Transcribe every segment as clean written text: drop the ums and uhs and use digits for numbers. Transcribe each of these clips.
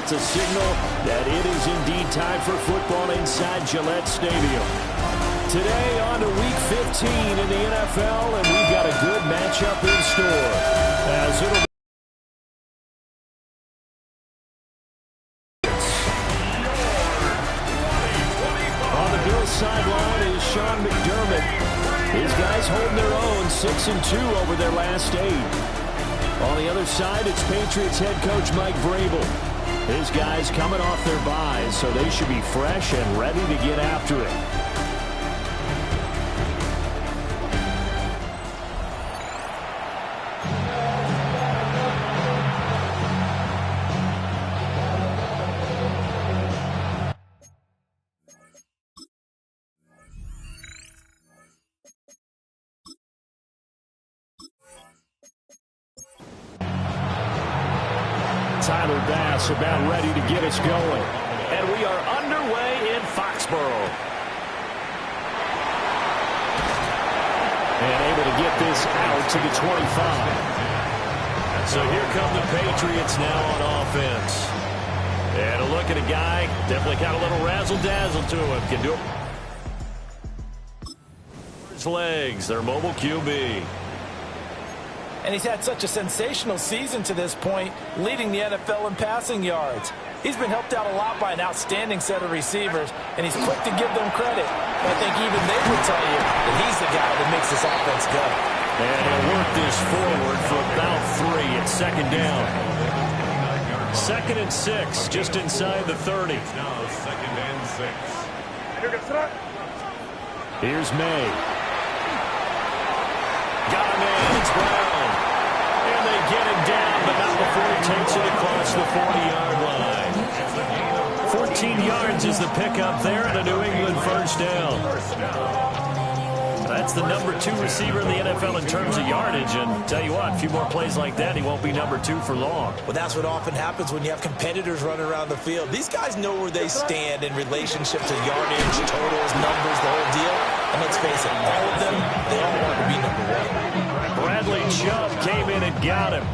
That's a signal that it is indeed time for football inside Gillette Stadium. Today on to Week 15 in the NFL, and we've got a good matchup in store. As it'll be on the Bills sideline is Sean McDermott. His guys holding their own, 6-2 over their last 8. On the other side, it's Patriots head coach Mike Vrabel. His guys coming off their byes, so they should be fresh and ready to get after it. Tyler Bass about ready to get us going. And we are underway in Foxborough. And able to get this out to the 25. So here come the Patriots now on offense. And a look at a guy, definitely got a little razzle-dazzle to him. Can do it. His legs, their mobile QB. And he's had such a sensational season to this point, leading the NFL in passing yards. He's been helped out a lot by an outstanding set of receivers, and he's quick to give them credit. I think even they would tell you that he's the guy that makes this offense go. And he'll work this forward for about 3 at second down. 2nd and 6, just inside the 30. Now 2nd and 6. Here's May. Got him in. It's Brown. And they get him down, but not before he takes it across the 40-yard line. 14 yards is the pickup there and a New England first down. That's the number 2 receiver in the NFL in terms of yardage. And tell you what, a few more plays like that, he won't be number 2 for long. Well, that's what often happens when you have competitors running around the field. These guys know where they stand in relationship to yardage, totals, numbers, the whole deal. And let's face it, all of them, they all want to be number 1. Bradley Chubb came in and got him.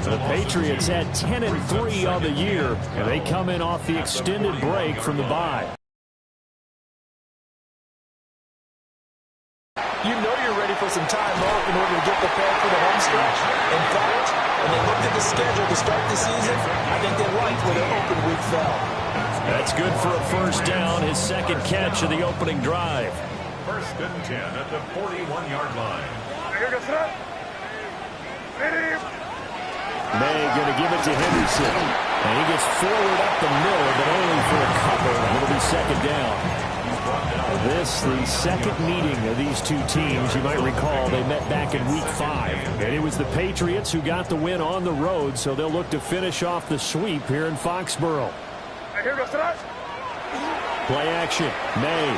The Patriots had 10-3 on the year, and they come in off the extended break from the bye. You know you're ready for some time off in order to get prepared for the home stretch. In fact, when they looked at the schedule to start the season, I think they liked where their open week fell. That's good for a first down, his 2nd catch of the opening drive. 1st and 10 at the 41-yard line. May going to give it to Henderson. And he gets forward up the middle, but only for a couple. It'll be 2nd down. This, the 2nd meeting of these two teams. You might recall they met back in Week 5. And it was the Patriots who got the win on the road, so they'll look to finish off the sweep here in Foxborough. Play action. May.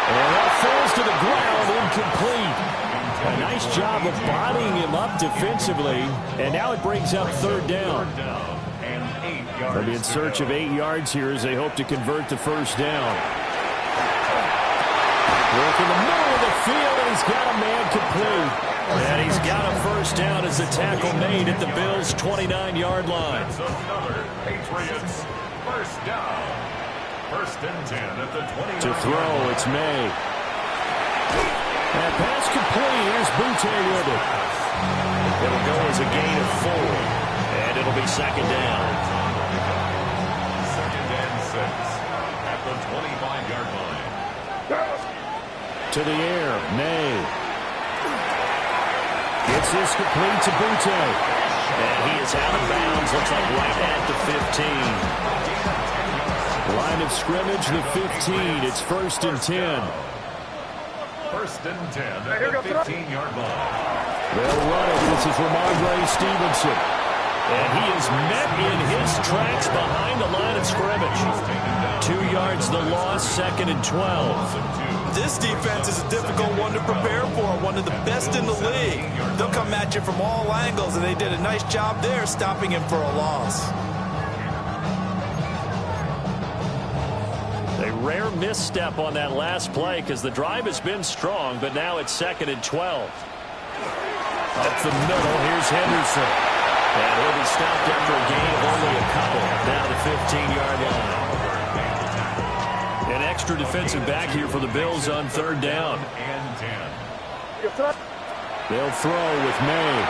And that falls to the ground, incomplete. A nice job of bodying him up defensively, and now it brings up 3rd down. They'll be in search of 8 yards here as they hope to convert to first down. Work in the middle of the field, and he's got a man complete. And he's got a first down as the tackle made at the Bills' 29-yard line. That's another Patriots first down. 1st and 10 at the 20. To throw, it's May. And pass complete. Here's Butte with it. It'll go as a gain of 4. And it'll be 2nd down. 2nd and 6 at the 25-yard line. To the air, May. Gets this complete to Butte. And he is out of bounds. Looks like right at the 15. Line of scrimmage, the 15. It's 1st and 10. 1st and 10 at the 15-yard line. They'll run it. This is Ramondre Stevenson. And he is met in his tracks behind the line of scrimmage. 2 yards the loss, 2nd and 12. This defense is a difficult one to prepare for, one of the best in the league. They'll come at you from all angles, and they did a nice job there stopping him for a loss. A rare misstep on that last play because the drive has been strong, but now it's 2nd and 12. Up the middle, here's Henderson. And he'll be stopped after a gain of only a couple. Down to the 15-yard line. An extra defensive back here for the Bills on third down. They'll throw with May.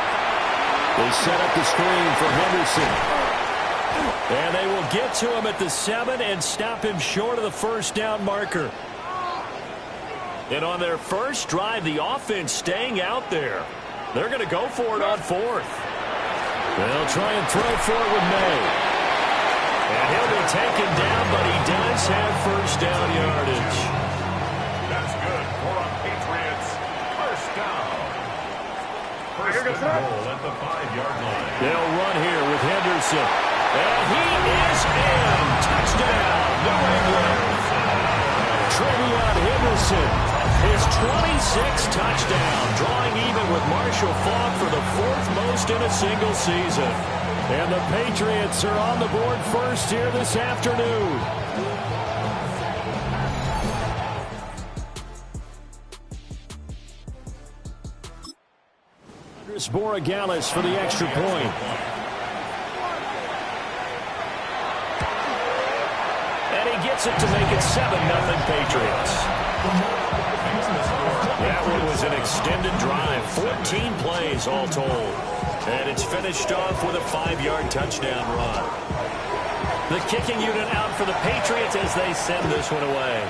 They set up the screen for Henderson. And they will get to him at the 7 and stop him short of the first down marker. And on their first drive, the offense staying out there. They're going to go for it on fourth. They'll try and throw for it with May. And he'll be taken down, but he does have first down yardage. That's good for a Patriots first down. First and goal at the 5-yard line. They'll run here with Henderson. And he is in. Touchdown, New England. Trevion Henderson, his 26th touchdown, drawing even with Marshall Faulk for the 4th most in a single season. And the Patriots are on the board first here this afternoon. Andres Borregales for the extra point. And he gets it to make it 7-0 Patriots. That one was an extended drive, 14 plays all told. And it's finished off with a 5-yard touchdown run. The kicking unit out for the Patriots as they send this one away.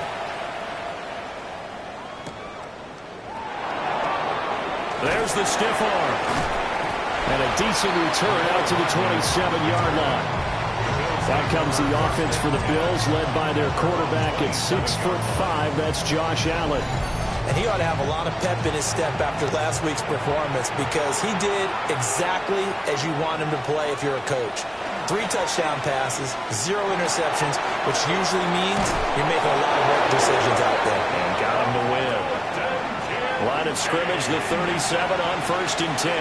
There's the stiff arm. And a decent return out to the 27-yard line. Out comes the offense for the Bills, led by their quarterback at 6'5". That's Josh Allen. And he ought to have a lot of pep in his step after last week's performance because he did exactly as you want him to play if you're a coach. 3 touchdown passes, 0 interceptions, which usually means you're making a lot of work decisions out there. And got him to win. Line of scrimmage, the 37 on 1st and 10.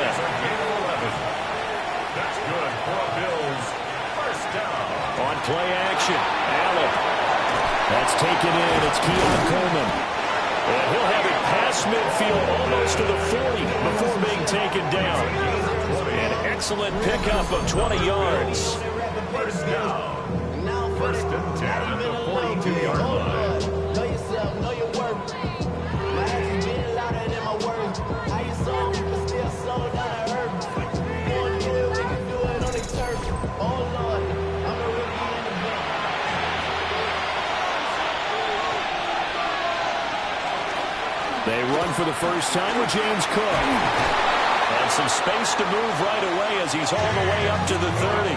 That's good for a Bills first down. On play action, Allen. That's taken in. It's Keon Coleman. And he'll have it past midfield almost to the 40 before being taken down. An excellent pickup of 20 yards. First down. 1st and 10 at the 42-yard line. Know yourself, know your worth. My actions get louder than my words. How you saw people still sold down to earth. Going here, we can do it on the turf. Oh, Lord, I'm a rookie in the game. They run for the first time with James Cook. And some space to move right away as he's all the way up to the 30.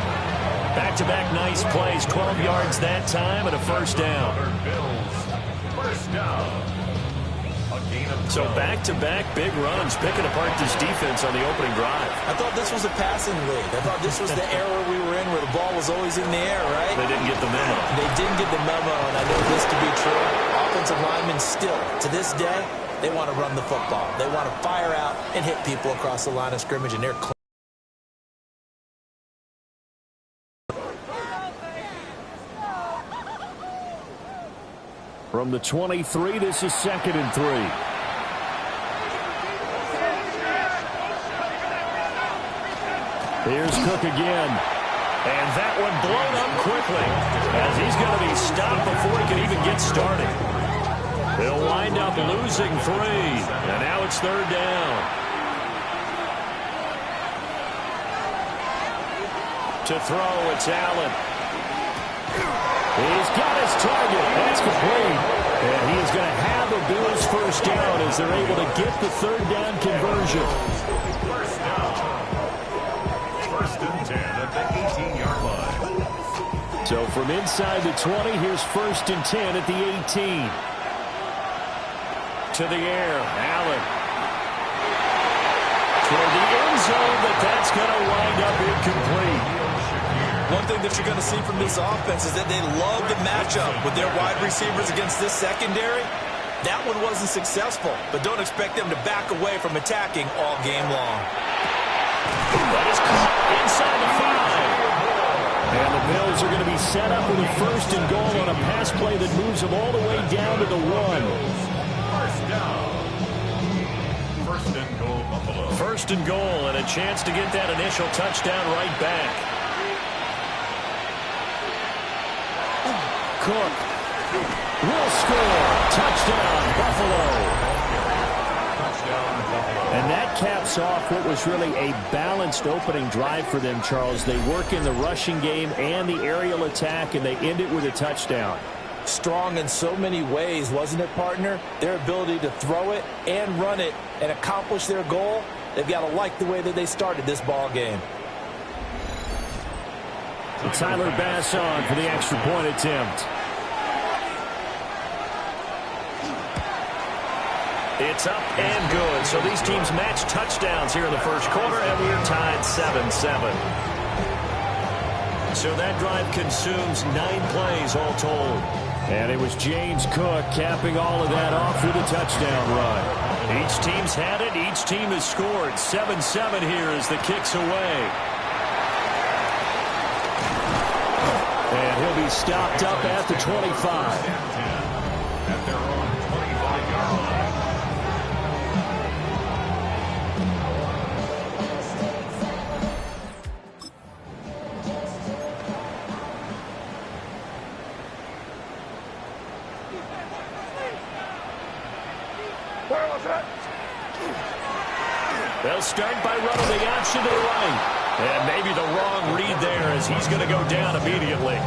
Back-to-back nice plays, 12 yards that time and a first down. First down. So back-to-back big runs, picking apart this defense on the opening drive. I thought this was a passing league. I thought this was the era we were in where the ball was always in the air, right? They didn't get the memo. They didn't get the memo, and I know this to be true. Offensive linemen still, to this day, they want to run the football. They want to fire out and hit people across the line of scrimmage, and they're clean. From the 23, this is 2nd and 3. Here's Cook again. And that one blown up quickly as he's going to be stopped before he can even get started. They'll wind up losing 3. And now it's 3rd down. To throw, it's Allen. He's got his target. That's complete. And he is going to have the Bills first down as they're able to get the 3rd down conversion. First down. 1st and 10 at the 18-yard line. So from inside the 20, here's 1st and 10 at the 18. To the air, Allen. Toward the end zone, but that's going to wind up incomplete. One thing that you're going to see from this offense is that they love the matchup with their wide receivers against this secondary. That one wasn't successful, but don't expect them to back away from attacking all game long. That is caught inside the 5. And the Bills are going to be set up with a 1st and goal on a pass play that moves them all the way down to the 1. First down. First and goal, Buffalo. First and goal, and a chance to get that initial touchdown right back. Cook will score. Touchdown, Buffalo. And that caps off what was really a balanced opening drive for them, Charles. They work in the rushing game and the aerial attack, and they end it with a touchdown. Strong in so many ways, wasn't it, partner? Their ability to throw it and run it and accomplish their goal, they've got to like the way that they started this ball game. Tyler Bass on for the extra point attempt. It's up and good. So these teams match touchdowns here in the first quarter, and we're tied 7-7. So that drive consumes 9 plays all told. And it was James Cook capping all of that off with a touchdown run. Each team's had it. Each team has scored. 7-7 here as the kick's away. And he'll be stopped up at the 25. At their own 25-yard line. They'll start by running the option to the right. And maybe the wrong read there as he's going to go down immediately.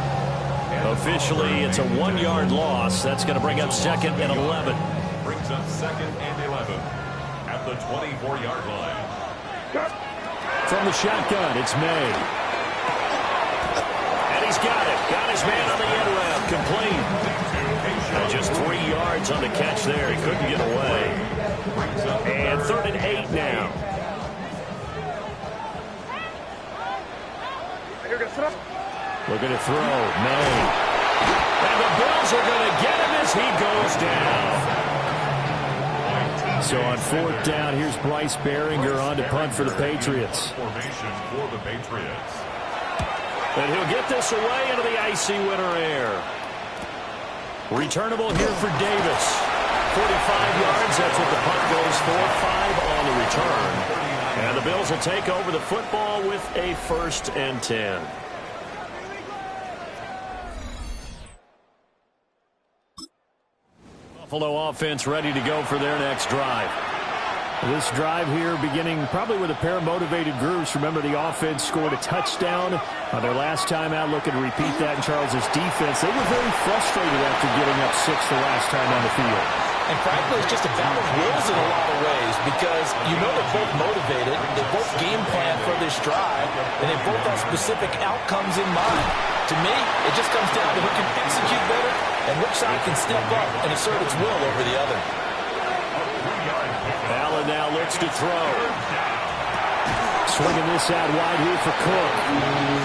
Officially, it's a 1-yard loss. That's going to bring up 2nd and 11. Brings up 2nd and 11 at the 24-yard line. From the shotgun, it's May. And he's got it. Got his man on the end round. Complete. Just 3 yards on the catch there. He couldn't get away. And 3rd and 8 now. Looking to throw. May. And the Bills are going to get him as he goes down. So on 4th down, here's Bryce Behringer on to punt for the Patriots. Formation for the Patriots. And he'll get this away into the icy winter air. Returnable here for Davis. 45 yards, that's what the punt goes for. 5 on the return. And the Bills will take over the football with a 1st and 10. Buffalo offense ready to go for their next drive. This drive here beginning probably with a pair of motivated groups. Remember, the offense scored a touchdown on their last time out. Looking to repeat that in Charles's defense. They were very frustrated after giving up 6 the last time on the field. And frankly, it's just a battle of wills in a lot of ways because you know they're both motivated, they both game plan for this drive, and they both have specific outcomes in mind. To me, it just comes down to who can execute better and which side can step up and assert its will over the other. Allen now looks to throw. Swinging this out wide here for Cook.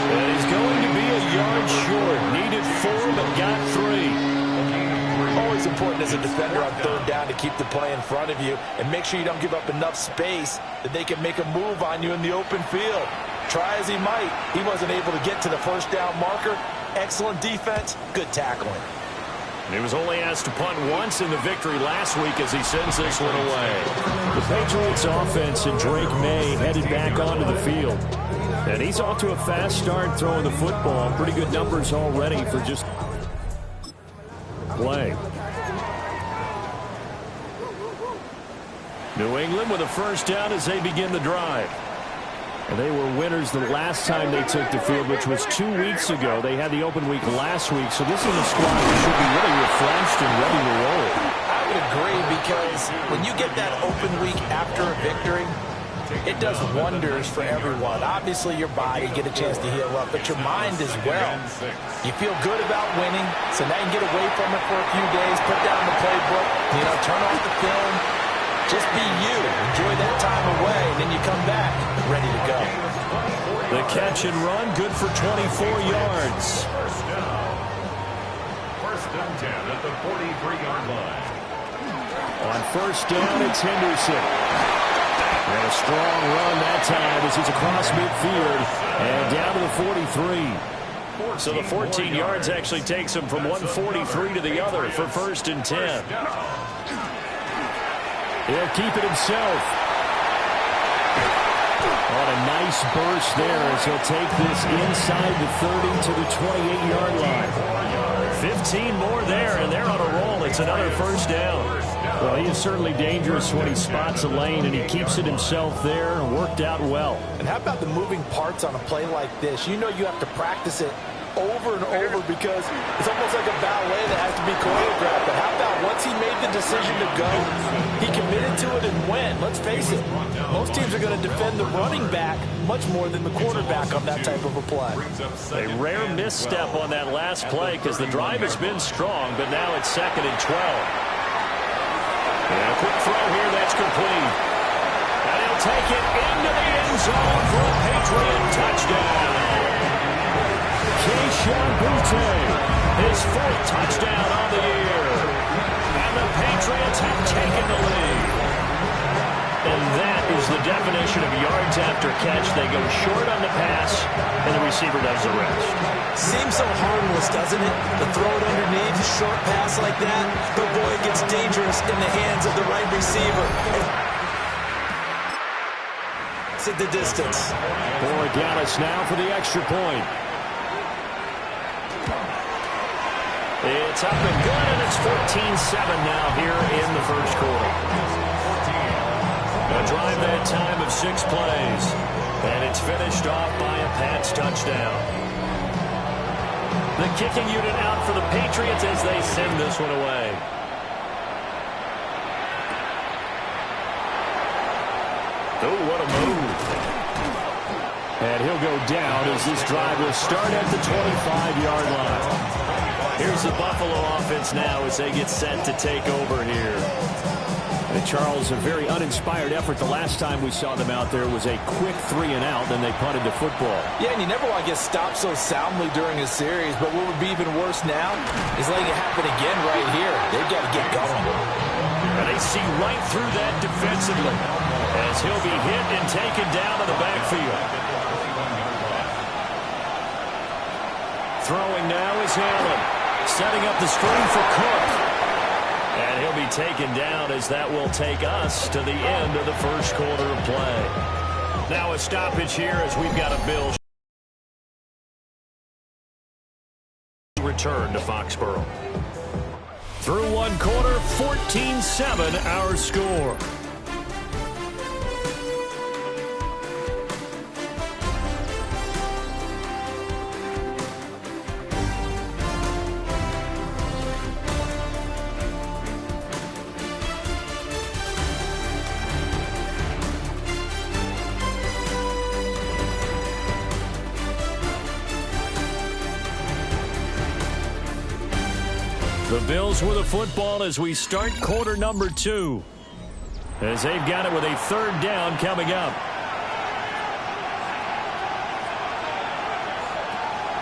And he's going to be a yard short. Needed 4, but got 3. Always important as a defender on 3rd down to keep the play in front of you and make sure you don't give up enough space that they can make a move on you in the open field. Try as he might, he wasn't able to get to the 1st down marker. Excellent defense, good tackling. He was only asked to punt once in the victory last week as he sends this one away. The Patriots offense and Drake May headed back onto the field. And he's off to a fast start throwing the football. Pretty good numbers already for just play. New England with a 1st down as they begin the drive. And they were winners the last time they took the field, which was 2 weeks ago. They had the open week last week, so this is a squad that should be really refreshed and ready to roll. I would agree because when you get that open week after a victory, it does wonders for everyone. Obviously, your body, get a chance to heal up, but your mind as well. You feel good about winning, so now you can get away from it for a few days, put down the playbook, turn off the film. Just be you. Enjoy that time away, and then you come back ready to go. The catch and run, good for 24 yards. First down. 1st and 10 at the 43-yard line. On 1st down, it's Henderson. And a strong run that time as he's across midfield and down to the 43. So the 14 yards actually takes him from 143 to the other for 1st and 10. He'll keep it himself. and a nice burst there as he'll take this inside the 30 to the 28-yard line. 15 more there, and they're on a roll. It's another first down. Well, he is certainly dangerous when he spots a lane, and he keeps it himself there and worked out well. And how about the moving parts on a play like this? You know you have to practice it over and over because it's almost like a ballet that has to be choreographed. But how about once he made the decision to go, he committed to it and went. Let's face it, most teams are going to defend the running back much more than the quarterback on that type of a play. A rare misstep on that last play because the drive has been strong, but now it's 2nd and 12. And a quick throw here, that's complete. And he'll take it into the end zone for a Patriot touchdown. Keyshawn Boutte, his 4th touchdown on the year. And the Patriots have taken the lead. And that is the definition of yards after catch. They go short on the pass, and the receiver does the rest. Seems so harmless, doesn't it? To throw it underneath, a short pass like that, but boy, it gets dangerous in the hands of the right receiver. It's at the distance. Dallas now for the extra point. It's up and good, and it's 14-7 now here in the first quarter. A drive that time of 6 plays, and it's finished off by a Pats touchdown. The kicking unit out for the Patriots as they send this one away. Oh, what a move. And he'll go down as this drive will start at the 25-yard line. Here's the Buffalo offense now as they get set to take over here. And Charles, a very uninspired effort. The last time we saw them out there was a quick 3-and-out, then they punted the football. Yeah, and you never want to get stopped so soundly during a series, but what would be even worse now is letting it happen again right here. They've got to get going. And they see right through that defensively as he'll be hit and taken down in the backfield. Throwing now is Allen. Setting up the screen for Cook. And he'll be taken down as that will take us to the end of the first quarter of play. Now a stoppage here as we've got a Bills return to Foxborough. Through one quarter, 14-7 our score. The Bills with the football as we start quarter number 2. As they've got it with a 3rd down coming up.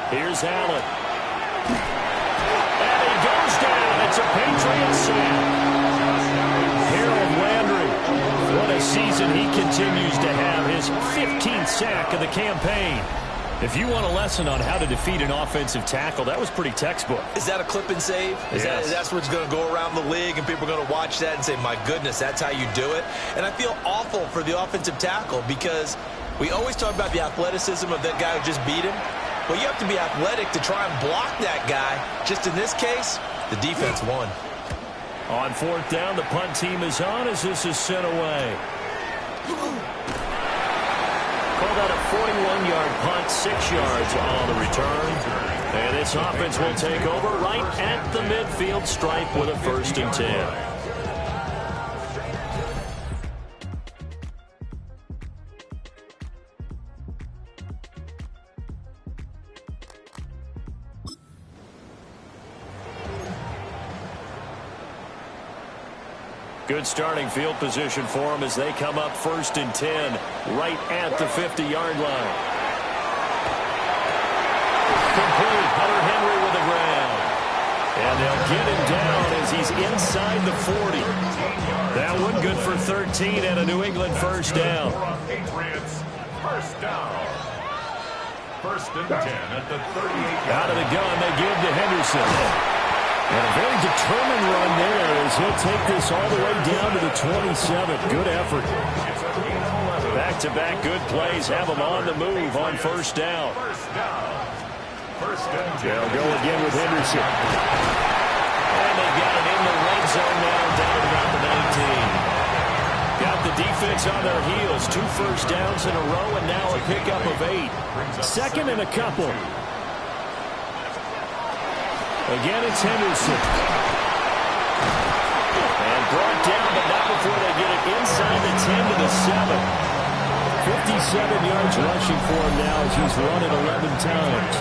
Here's Allen. And he goes down. It's a Patriot sack. Harold Landry. What a season he continues to have. His 15th sack of the campaign. If you want a lesson on how to defeat an offensive tackle, that was pretty textbook. Is that a clip and save? Yes. That's what's going to go around the league, and people are going to watch that and say, my goodness, that's how you do it? And I feel awful for the offensive tackle because we always talk about the athleticism of that guy who just beat him. Well, you have to be athletic to try and block that guy. Just in this case, the defense won. On 4th down, the punt team is on as this is sent away. Called out a 41-yard punt, 6 yards on the return. And this offense will take over right at the midfield stripe with a 1st and 10. Good starting field position for them as they come up 1st and 10 right at the 50-yard line. Complete. Hunter Henry with the ground. And they'll get him down as he's inside the 40. That one good for 13 and a New England 1st down. Patriots, 1st down. 1st and 10 at the 38. Out of the gun, they give to Henderson. And a very determined run there as he'll take this all the way down to the 27. Good effort. Back Back-to-back good plays have them on the move on first down. They'll go again with Henderson. And they got it in the red zone now, down at about the 19. Got the defense on their heels. 2 first downs in a row, and now a pickup of 8. Second and a couple. Again, it's Henderson. And brought down, but not before they get it inside the 10 to the 7. 57 yards rushing for him now as he's run it 11 times.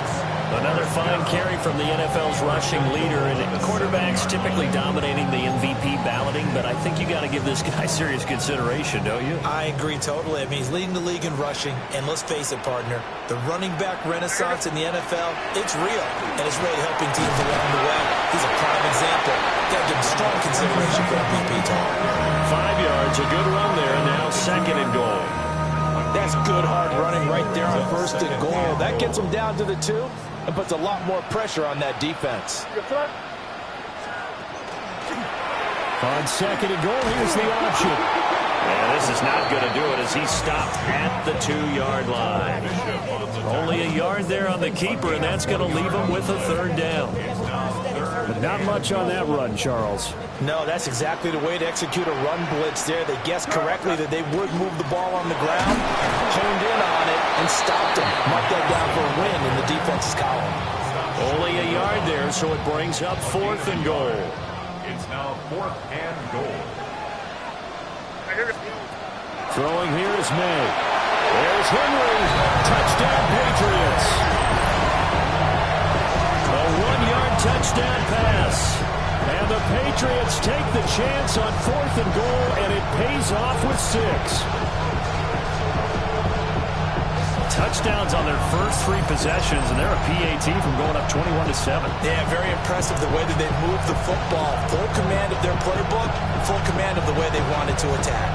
Another fine carry from the NFL's rushing leader, and quarterbacks typically dominating the MVP balloting, but I think you got to give this guy serious consideration, don't you? I agree totally. I mean, he's leading the league in rushing, and let's face it, partner, the running back renaissance in the NFL, it's real, and it's really helping teams along the way. He's a prime example. Got to give him strong consideration for MVP talk. 5 yards, a good run there, now second and goal. That's good hard running right there on first and goal. That gets them down to the 2 and puts a lot more pressure on that defense. On second and goal, here's the option. Yeah, this is not going to do it as he stopped at the 2-yard line. Only a yard there on the keeper, and that's going to leave him with a third down. But not much on that run, Charles. No, that's exactly the way to execute a run blitz there. They guessed correctly that they would move the ball on the ground, honed in on it, and stopped him. Mark that down for a win in the defense's column. Only a yard there, so it brings up 4th and goal. It's now 4th and goal. Throwing here is May. There's Henry. Touchdown, Patriots. A 1-yard touchdown pass. And the Patriots take the chance on 4th and goal, and it pays off with 6. Touchdowns on their first 3 possessions, and they're a PAT from going up 21-7. Yeah, very impressive the way that they moved the football. Full command of their playbook, full command of the way they wanted to attack.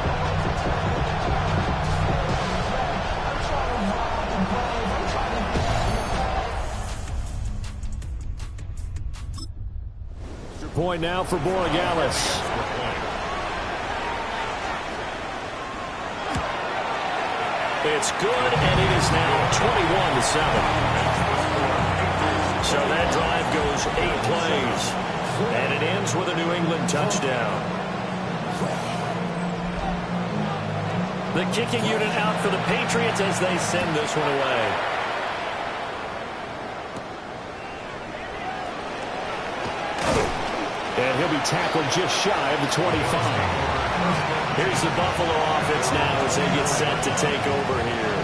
Point now for Borregales. It's good, and it is now 21-7. So that drive goes 8 plays, and it ends with a New England touchdown. The kicking unit out for the Patriots as they send this one away. And he'll be tackled just shy of the 25. Here's the Buffalo offense now as they get set to take over here.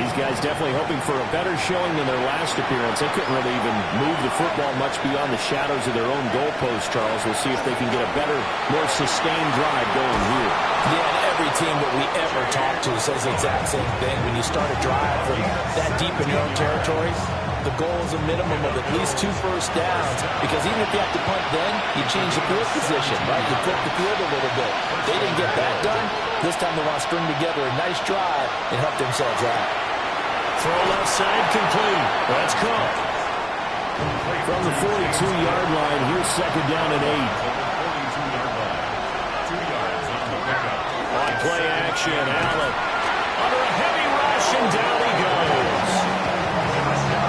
These guys definitely hoping for a better showing than their last appearance. They couldn't really even move the football much beyond the shadows of their own goalpost, Charles. We'll see if they can get a better, more sustained drive going here. Yeah, and every team that we ever talk to says the exact same thing. When you start a drive from that deep in your own territory, the goal is a minimum of at least 2 first downs, because even if you have to punt then, you change the field position, right? You flip the field a little bit. They didn't get that done. This time they want to string together a nice drive and help themselves out. Throw left side complete. That's caught. From the 42-yard line, here's second down and 8. 2 yards on the pickup. On play action, Allen. Under a heavy rush, and down he goes.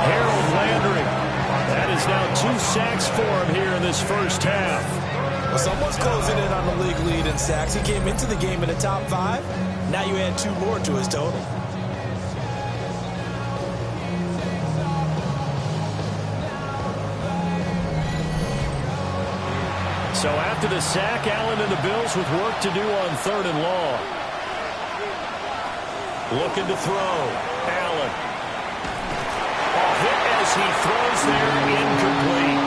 Harold Landry. That is now 2 sacks for him here in this first half. Well, someone's closing in on the league lead in sacks. He came into the game in the top 5. Now you add 2 more to his total. So after the sack, Allen and the Bills with work to do on 3rd and long. Looking to throw. Allen. Hit as he throws there, incomplete.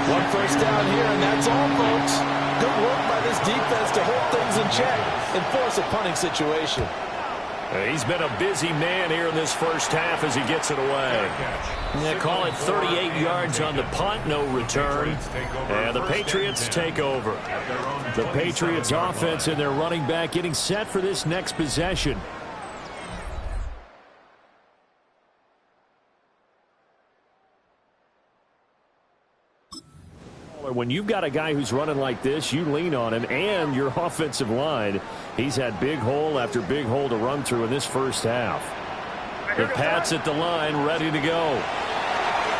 1 first down here, and that's all, folks. Good work by this defense to hold things in check and force a punting situation. He's been a busy man here in this first half as he gets it away. Yeah, call it 38 yards on the punt, no return. And the Patriots take over. The Patriots offense and their running back getting set for this next possession. When you've got a guy who's running like this, you lean on him and your offensive line. He's had big hole after big hole to run through in this first half. The Pats at the line, ready to go.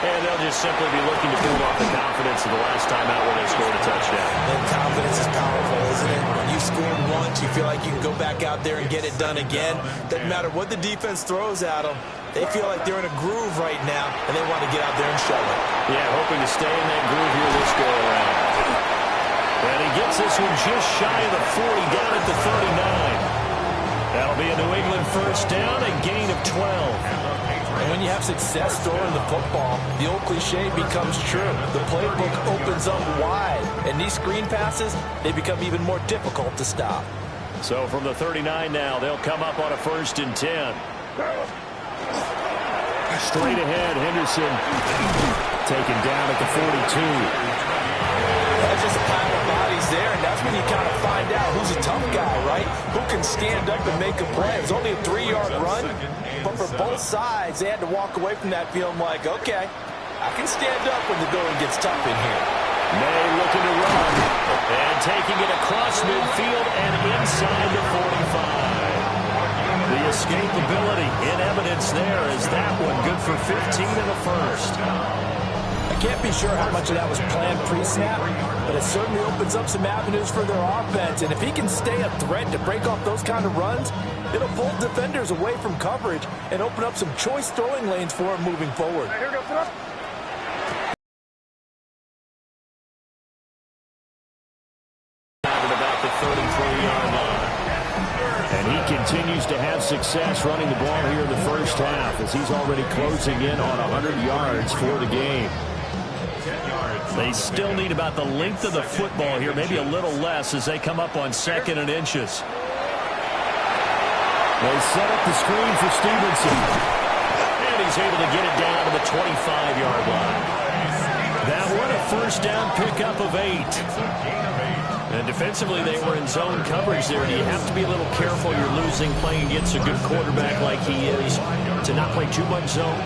And they'll just simply be looking to build off the confidence of the last time out when they scored a touchdown. And confidence is powerful, isn't it? When you scored once, you feel like you can go back out there and get it done again. Doesn't matter what the defense throws at them. They feel like they're in a groove right now, and they want to get out there and show it. Yeah, hoping to stay in that groove here this go-around. And he gets this one just shy of the 40, down at the 39. That'll be a New England first down, a gain of 12. And when you have success throwing the football, the old cliche becomes true. The playbook opens up wide, and these screen passes, they become even more difficult to stop. So from the 39 now, they'll come up on a 1st and 10. Straight ahead, Henderson taken down at the 42. That's just a pile of bodies there, and that's when you kind of find out who's a tough guy, right? Who can stand up and make a play. It's only a 3-yard run, but for both sides, they had to walk away from that feeling like, okay, I can stand up when the going gets tough in here. May looking to run, and taking it across midfield and inside the 45. The escapability in evidence there is that one good for 15 in the first. I can't be sure how much of that was planned pre-snap, but it certainly opens up some avenues for their offense. And if he can stay a threat to break off those kind of runs, it'll pull defenders away from coverage and open up some choice throwing lanes for him moving forward. About the 33-yard line. And he continues to have success running the ball here in the first half as he's already closing in on 100 yards for the game. They still need about the length of the football here, maybe a little less as they come up on 2nd and inches. They set up the screen for Stevenson. And he's able to get it down to the 25-yard line. That one a first down pickup of 8. And defensively, they were in zone coverage there. Do you have to be a little careful you're losing playing against a good quarterback like he is to not play too much zone?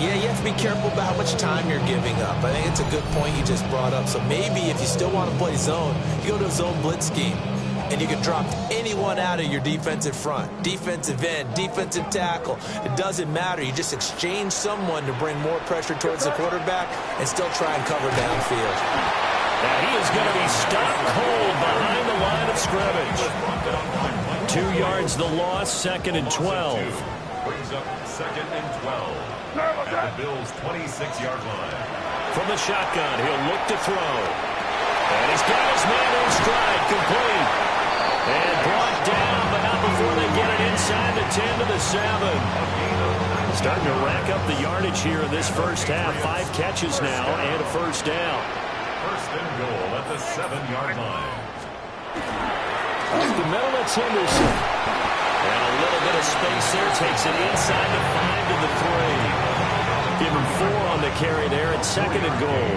Yeah, you have to be careful about how much time you're giving up. I think it's a good point you just brought up. So maybe if you still want to play zone, you go to a zone blitz scheme, and you can drop anyone out of your defensive front, defensive end, defensive tackle. It doesn't matter. You just exchange someone to bring more pressure towards the quarterback and still try and cover downfield. Now he is going to be stopped cold behind the line of scrimmage. 2 yards the loss, 2nd and 12. Brings up 2nd and 12. At the Bills' 26-yard line. From the shotgun, he'll look to throw. And he's got his man in stride, complete. And brought down, but not before they get it inside the 10 to the 7. Starting to rack up the yardage here in this first half. 5 catches now and a first down. 1st and goal at the 7-yard line. Up the middle, it's Henderson. And a little bit of space there. Takes it inside the 5 to the 3. Give him 4 on the carry there at 2nd and goal.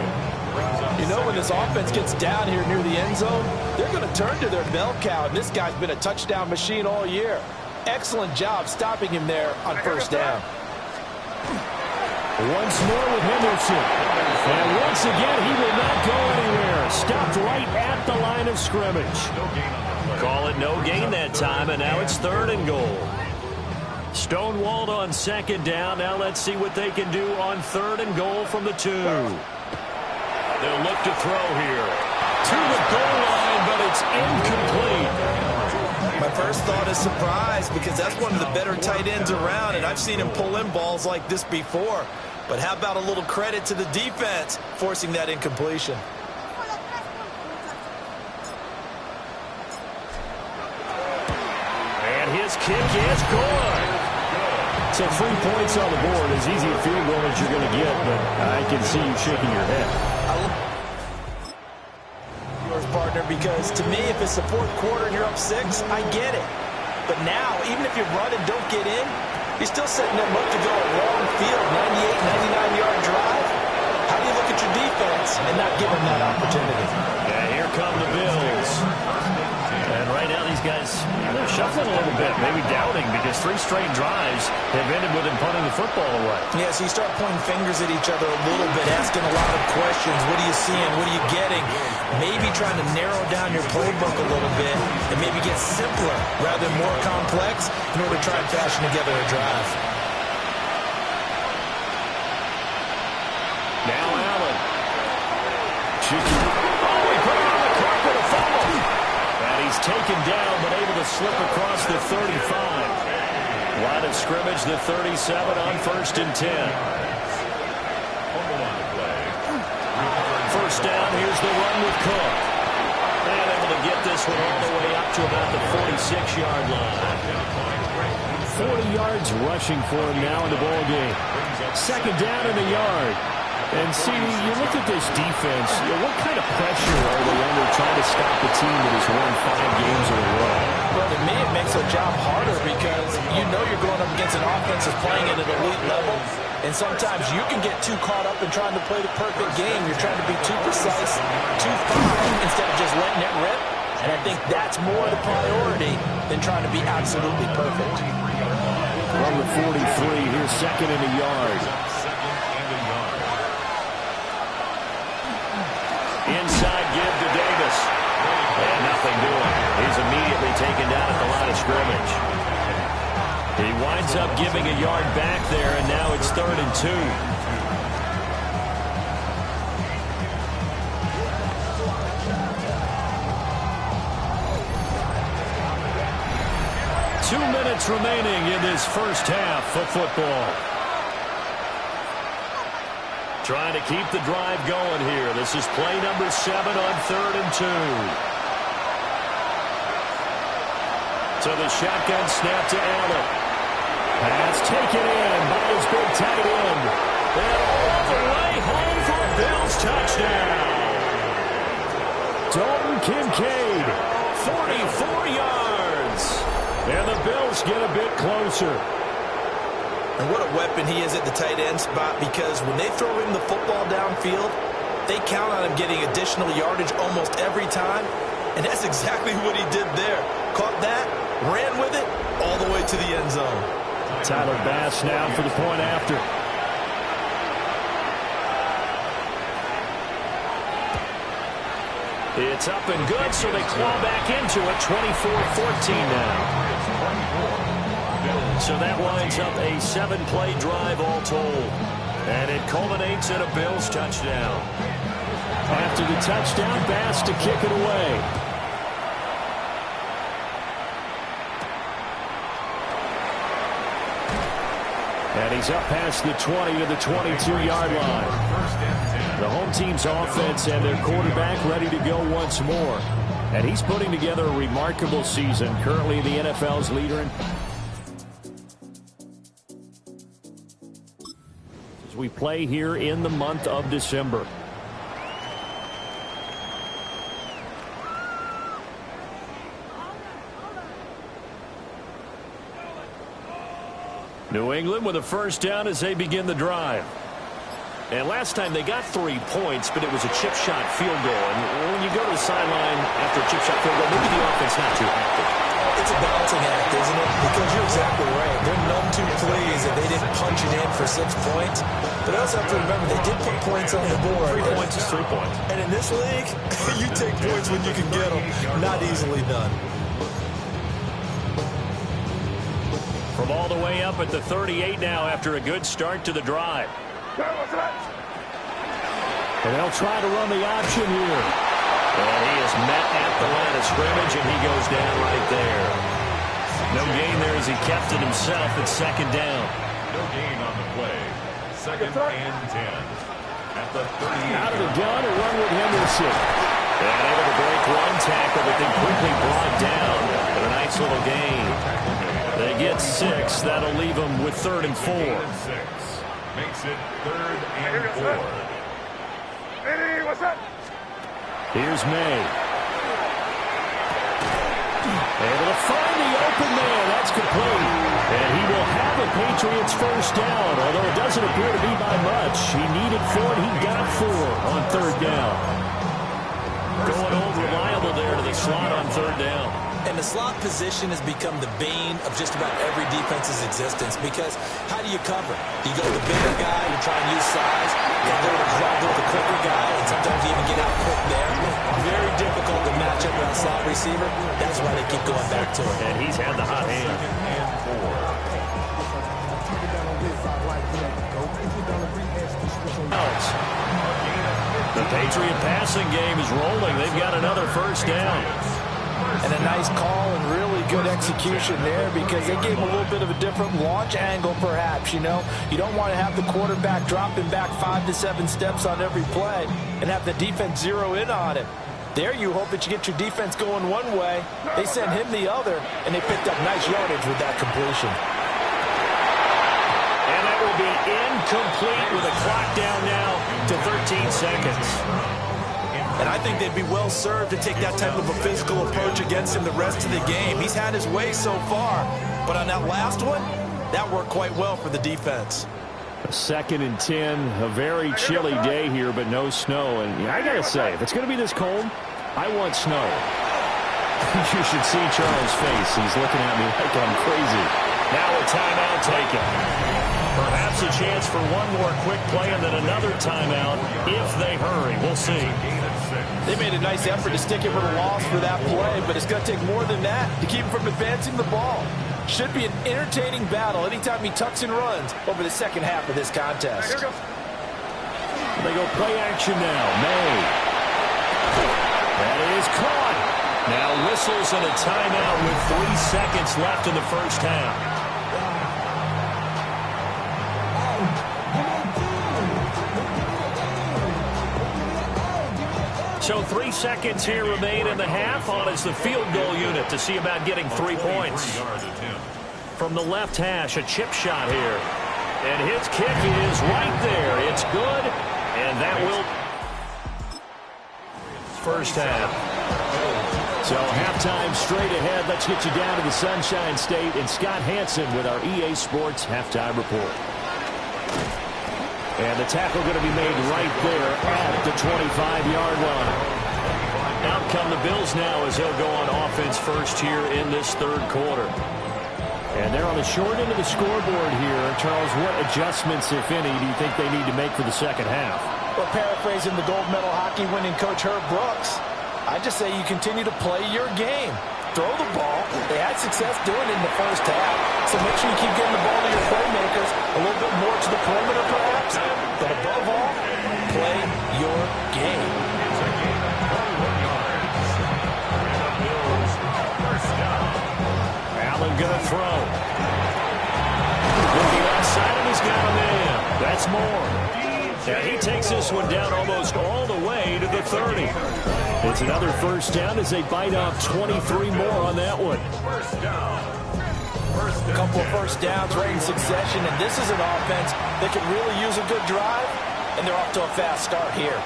You know, when this offense gets down here near the end zone, they're going to turn to their bell cow, and this guy's been a touchdown machine all year. Excellent job stopping him there on first down. Once more with Henderson. And once again, he will not go anywhere. Stopped right at the line of scrimmage. Call it no gain that time, and now it's 3rd and goal. Stonewalled on 2nd down. Now let's see what they can do on 3rd and goal from the 2. They'll look to throw here. To the goal line, but it's incomplete. My first thought is surprise because that's one of the better tight ends around, and I've seen him pull in balls like this before. But how about a little credit to the defense forcing that incompletion? And his kick is good. So 3 points on the board, as easy a field goal as you're going to get, but I can see you shaking your head. Yours, partner, because to me, if it's the 4th quarter and you're up 6, I get it. But now, even if you run and don't get in, you're still setting them up to go a long field, 98, 99-yard drive. How do you look at your defense and not give them that opportunity? And here come the Bills. And right now these guys, they're shuffling a little bit, maybe doubting, because 3 straight drives have ended with him punting the football away. Yeah, so you start pointing fingers at each other a little bit, asking a lot of questions. What are you seeing? What are you getting? Maybe trying to narrow down your playbook a little bit and maybe get simpler rather than more complex in order to try and fashion together a drive. Now Allen. He put it on the carpet, a fumble. And he's taken down, but able to slip across the 35. Line of scrimmage, the 37 on 1st and 10. First down, here's the run with Cook. And able to get this one all the way up to about the 46-yard line. 40 yards rushing for him now in the ball game. Second down in the yard. And see, you look at this defense, what kind of pressure are they under trying to stop a team that has won 5 games in a row? Well, to me, it makes their job harder because you know you're going up against an offense that's playing at an elite level. And sometimes you can get too caught up in trying to play the perfect game. You're trying to be too precise, too fine, instead of just letting it rip. And I think that's more the priority than trying to be absolutely perfect. Number 43, here's second in the yard. Inside give to Davis. And nothing doing. He's immediately taken down at the line of scrimmage. He winds up giving a yard back there, and now it's 3rd and 2. 2 minutes remaining in this first half of football. Trying to keep the drive going here. This is play number 7 on 3rd and 2. So the shotgun snap to Allen. Pass taken in by his big tight end. And all the way home for a Bills touchdown. Dalton Kincaid, 44 yards. and the Bills get a bit closer. And what a weapon he is at the tight end spot, because when they throw him the football downfield, they count on him getting additional yardage almost every time. And that's exactly what he did there. Caught that, ran with it, all the way to the end zone. Tyler Bass now for the point after. It's up and good, so they claw back into it. 24-14 now. So that winds up a 7-play drive all told. And it culminates in a Bills touchdown. After the touchdown, Bass to kick it away. And he's up past the 20 to the 22-yard line. The home team's offense and their quarterback ready to go once more. And he's putting together a remarkable season. Currently the NFL's leader in... As we play here in the month of December. New England with a first down as they begin the drive. And last time they got 3 points, but it was a chip shot field goal. And when you go to the sideline after a chip shot field goal, maybe the offense not too active. It's a balancing act, isn't it? Because you're exactly right. They're none too pleased that they didn't punch it in for 6 points. But I also have to remember they did put points on the board. 3 points is 3 points. And in this league, you take points when you can get them. Not easily done. From all the way up at the 38 now after a good start to the drive. And they'll try to run the option here. And he is met at the line of scrimmage, and he goes down right there. No gain there as he kept it himself at second down. No gain on the play. Second and 10. At the 38. Out of the gun, a run with Henderson. And able to break one tackle, but then quickly brought down. But a nice little gain. They get 6. That'll leave them with 3rd and 4. Makes it 3rd and 4. Here's May. Able to find the open man. That's complete. And he will have a Patriots first down, although it doesn't appear to be by much. He needed 4, and he got 4 on 3rd down. Going old reliable there to the slot on 3rd down. And the slot position has become the bane of just about every defense's existence because how do you cover? Do you go with the bigger guy and try and use size? You go with the quicker guy, and sometimes you even get out quick there. Very difficult to match up with a slot receiver. That's why they keep going back to it. And he's had the hot hand. The Patriot passing game is rolling. They've got another first down. And a nice call and really good execution there because they gave him a little bit of a different launch angle perhaps, you know. You don't want to have the quarterback dropping back 5 to 7 steps on every play and have the defense zero in on him. There you hope that you get your defense going one way. They sent him the other, and they picked up nice yardage with that completion. And that will be incomplete with a clock down now to 13 seconds. And I think they'd be well served to take that type of a physical approach against him the rest of the game. He's had his way so far, but on that last one, that worked quite well for the defense. A 2nd and 10, a very chilly day here, but no snow. And I got to say, if it's going to be this cold, I want snow. You should see Charles' face. He's looking at me like I'm crazy. Now a timeout taken. Perhaps a chance for one more quick play and then another timeout if they hurry. We'll see. They made a nice effort to stick it with a loss for that play, but it's going to take more than that to keep him from advancing the ball. Should be an entertaining battle anytime he tucks and runs over the second half of this contest. They go play action now. May. That is caught. Now whistles and a timeout with 3 seconds left in the first half. So 3 seconds here remain in the half. On is the field goal unit to see about getting 3 points. From the left hash, a chip shot here. And his kick is right there. It's good. And that will... First half. So halftime straight ahead. Let's get you down to the Sunshine State. And Scott Hansen with our EA Sports halftime report. And the tackle going to be made right there at the 25-yard line. Out come the Bills now as they'll go on offense first here in this third quarter. And they're on the short end of the scoreboard here. Charles, what adjustments, if any, do you think they need to make for the second half? Well, paraphrasing the gold medal hockey winning coach Herb Brooks, I just say you continue to play your game. Throw the ball. They had success doing it in the first half. So make sure you keep getting the ball to your playmakers a little bit more to the perimeter perhaps. But above all, play your game. Allen going to throw. Looking outside and he's got him in. That's more. And he takes this one down almost all the way to the 30. It's another first down as they bite off 23 more on that one. A couple of first downs right in succession, and this is an offense that could really use a good drive, and they're off to a fast start here.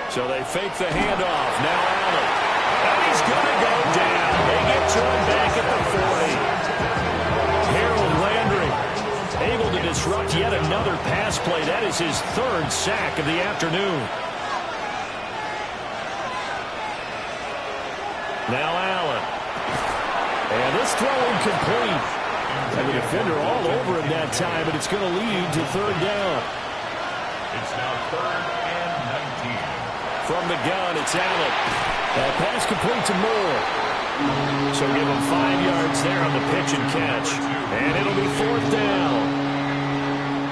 So they fake the handoff. Now Allen. And he's going to go down. They get to him back at the 40. Harold Landry able to disrupt yet another pass play. That is his 3rd sack of the afternoon. Now Allen. And this throw incomplete. And the defender all over him that time, but it's going to lead to 3rd down. It's now 3rd and 19. From the gun, it's Allen. That pass complete to Moore. So give him 5 yards there on the pitch and catch. And it'll be 4th down.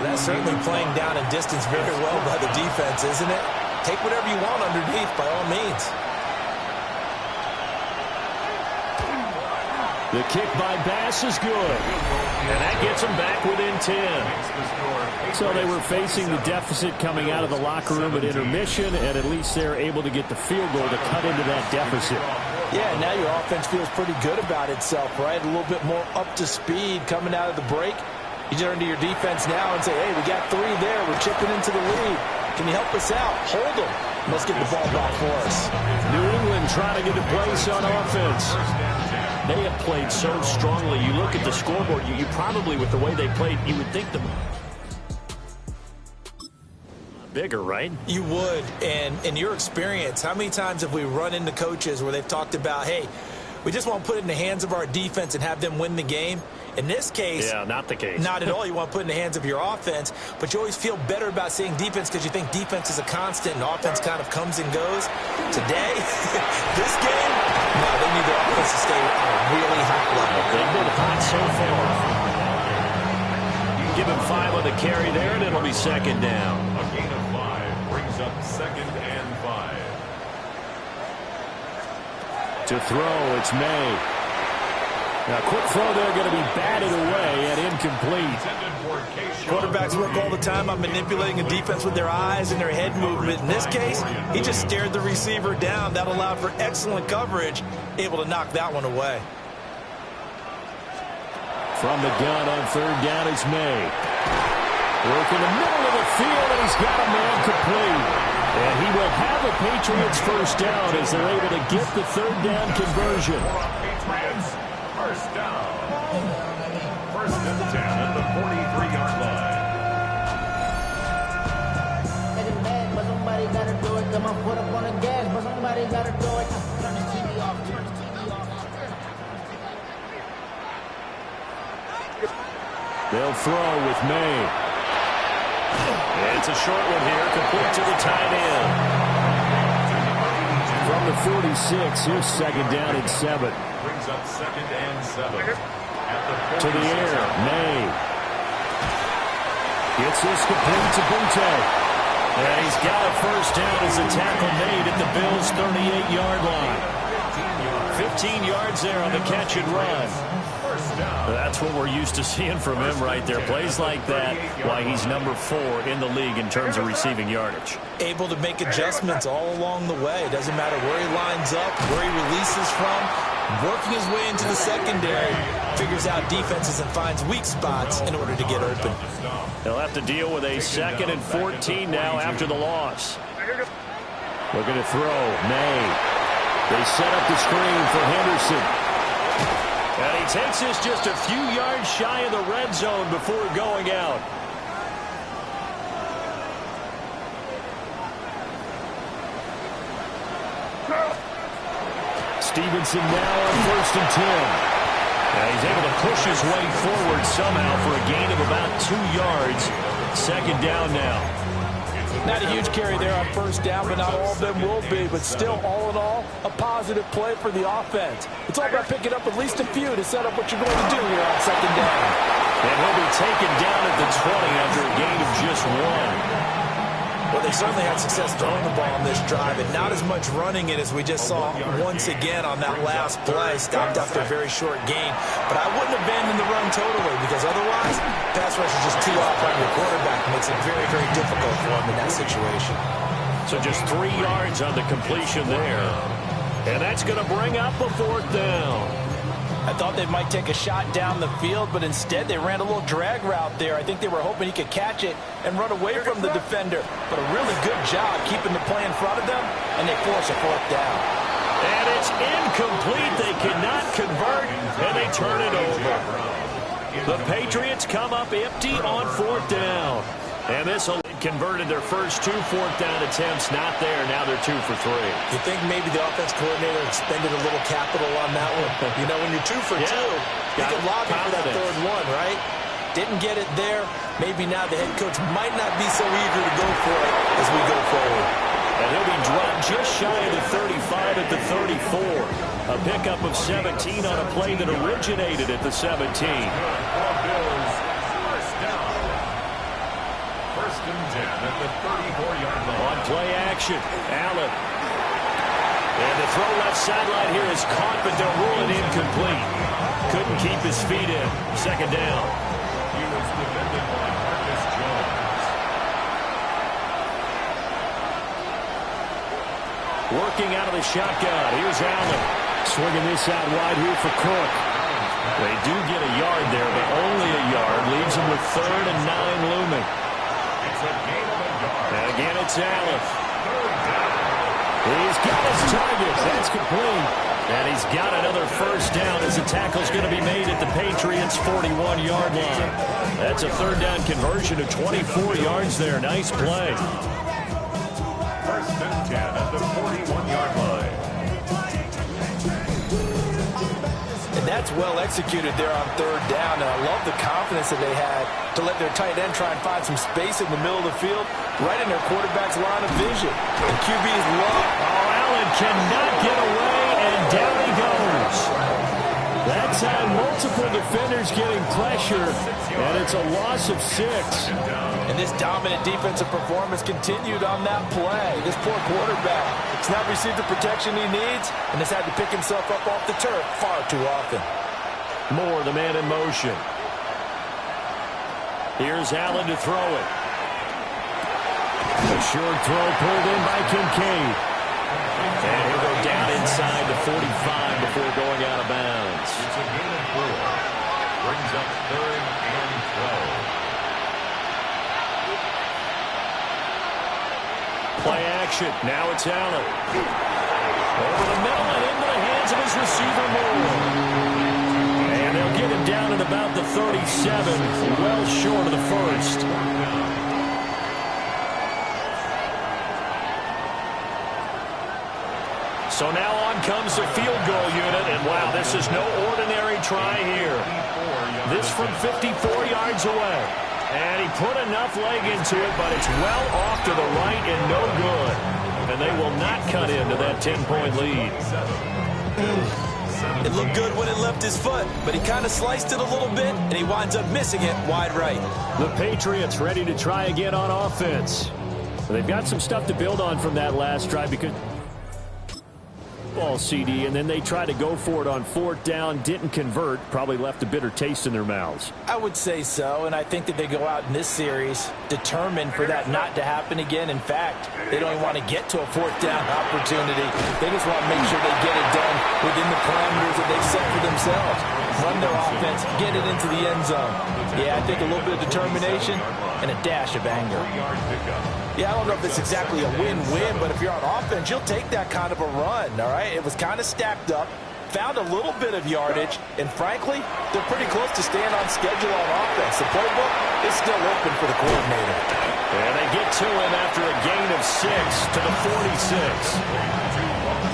That's certainly playing down and distance very well by the defense, isn't it? Take whatever you want underneath by all means. The kick by Bass is good. And that gets them back within 10. So they were facing the deficit coming out of the locker room at intermission, and at least they're able to get the field goal to cut into that deficit. Yeah, now your offense feels pretty good about itself, right? A little bit more up to speed coming out of the break. You turn to your defense now and say, hey, we got 3 there. We're chipping into the lead. Can you help us out? Hold them. Let's get the ball back for us. New England trying to get a place on offense. They have played so strongly. You look at the scoreboard, you probably, with the way they played, you would think the lot bigger, right? You would. And in your experience, how many times have we run into coaches where they've talked about, hey, we just want to put it in the hands of our defense and have them win the game? In this case, yeah, not the case. Not at all. You want to put it in the hands of your offense, but you always feel better about saying defense because you think defense is a constant and offense kind of comes and goes. Today, this game, no, they need their offense to stay on a really high level. They've been hot so far. Give him 5 on the carry there, and it'll be second down. A gain of 5 brings up 2nd and 5. To throw, it's May. Now, quick throw there, going to be batted away and incomplete. Quarterbacks work all the time on manipulating a defense with their eyes and their head movement. In this case, he just stared the receiver down. That allowed for excellent coverage, able to knock that one away. From the gun on 3rd down is May. Work in the middle of the field, and he's got a man complete. And he will have a Patriots first down as they're able to get the 3rd down conversion. Patriots. First down. 1st and 10 at the 43-yard line. Getting mad, but somebody gotta do it. Got my foot up on the gas, but somebody gotta do it. Turn the TV off. Turn the TV off. They'll throw with May. It's a short one here, complete to the tight end. From the 46, here's 2nd down and 7. Brings up 2nd and 7. To the air, May. Gets this complete to Bunte. And he's got a first down as the tackle made at the Bills' 38-yard line. 15 yards there on the catch and run. That's what we're used to seeing from him right there. Plays like that, why he's number 4 in the league in terms of receiving yardage. Able to make adjustments all along the way. Doesn't matter where he lines up, where he releases from. Working his way into the secondary, figures out defenses and finds weak spots in order to get open. They'll have to deal with a 2nd and 14 now after the loss. Looking to throw, May. They set up the screen for Henderson. And he takes this just a few yards shy of the red zone before going out. Stevenson now on 1st and 10. Now he's able to push his way forward somehow for a gain of about 2 yards. 2nd down now. Not a huge carry there on 1st down, but not all of them will be. But still, all in all, a positive play for the offense. It's all about picking up at least a few to set up what you're going to do here on 2nd down. And he'll be taken down at the 20 after a gain of just 1. Well, they certainly had success throwing the ball on this drive, and not as much running it as we just saw once again on that last play. Stopped after a very short gain. But I wouldn't abandon the run totally, because otherwise, pass rush is just too off on your quarterback. It makes it very, very difficult for him in that situation. So just 3 yards on the completion there. And that's going to bring up a 4th down. I thought they might take a shot down the field, but instead they ran a little drag route there. I think they were hoping he could catch it and run away from the defender. But a really good job keeping the play in front of them, and they force a 4th down. And it's incomplete. They cannot convert, and they turn it over. The Patriots come up empty on 4th down. And this will converted their first 2 4th down attempts. Not there. Now they're 2 for 3. You think maybe the offense coordinator expended a little capital on that one? You know, when you're 2 for 2, you can lobby for that 3rd one, right? Didn't get it there. Maybe now the head coach might not be so eager to go for it as we go forward. And he'll be dropped just shy of the 35 at the 34. A pickup of 17 on a play that originated at the 17. First and 10 at the 34-yard line. On play action, Allen. And the throw left sideline here is caught, but they'll rule it incomplete. Couldn't keep his feet in. 2nd down. He was defended by Marcus Jones. Working out of the shotgun. Here's Allen. Swinging this out wide here for Cook. They do get a yard there, but only a yard. Leaves them with 3rd and 9 looming. It's a gain of a yard. And again, it's Allen. 3rd down. He's got his target. That's complete. And he's got another first down as the tackle's going to be made at the Patriots' 41-yard line. That's a 3rd down conversion of 24 yards there. Nice play. That's well executed there on third down, and I love the confidence that they had to let their tight end try and find some space in the middle of the field, right in their quarterback's line of vision. The QB's love. Oh, Allen cannot get away, and down he goes. That's had multiple defenders getting pressure, and it's a loss of 6. And this dominant defensive performance continued on that play. This poor quarterback has not received the protection he needs and has had to pick himself up off the turf far too often. Moore, the man in motion. Here's Allen to throw it. A short throw pulled in by Kincaid. And he'll go down inside the 45 before going out of bounds. It's a gain of 4. Brings up 3rd and 12. Play action. Now it's Allen. Over the middle and into the hands of his receiver, Moore. And they'll get him down at about the 37, well short of the first. So now on comes the field goal unit, and wow, this is no ordinary try here. This from 54 yards away. And he put enough leg into it, but it's well off to the right and no good. And they will not cut into that 10-point lead. It looked good when it left his foot, but he kind of sliced it a little bit, and he winds up missing it wide right. The Patriots ready to try again on offense. They've got some stuff to build on from that last drive because ball CD, and then they tried to go for it on 4th down, didn't convert, probably left a bitter taste in their mouths. I would say so, and I think that they go out in this series determined for that not to happen again. In fact, they don't even want to get to a 4th down opportunity. They just want to make sure they get it done within the parameters that they've set for themselves. Run their offense, get it into the end zone. Yeah, I think a little bit of determination and a dash of anger. Yeah, I don't know if it's exactly a win-win, but if you're on offense, you'll take that kind of a run, all right? It was kind of stacked up, found a little bit of yardage, and frankly, they're pretty close to staying on schedule on offense. The playbook is still open for the coordinator. And they get to him after a gain of 6 to the 46.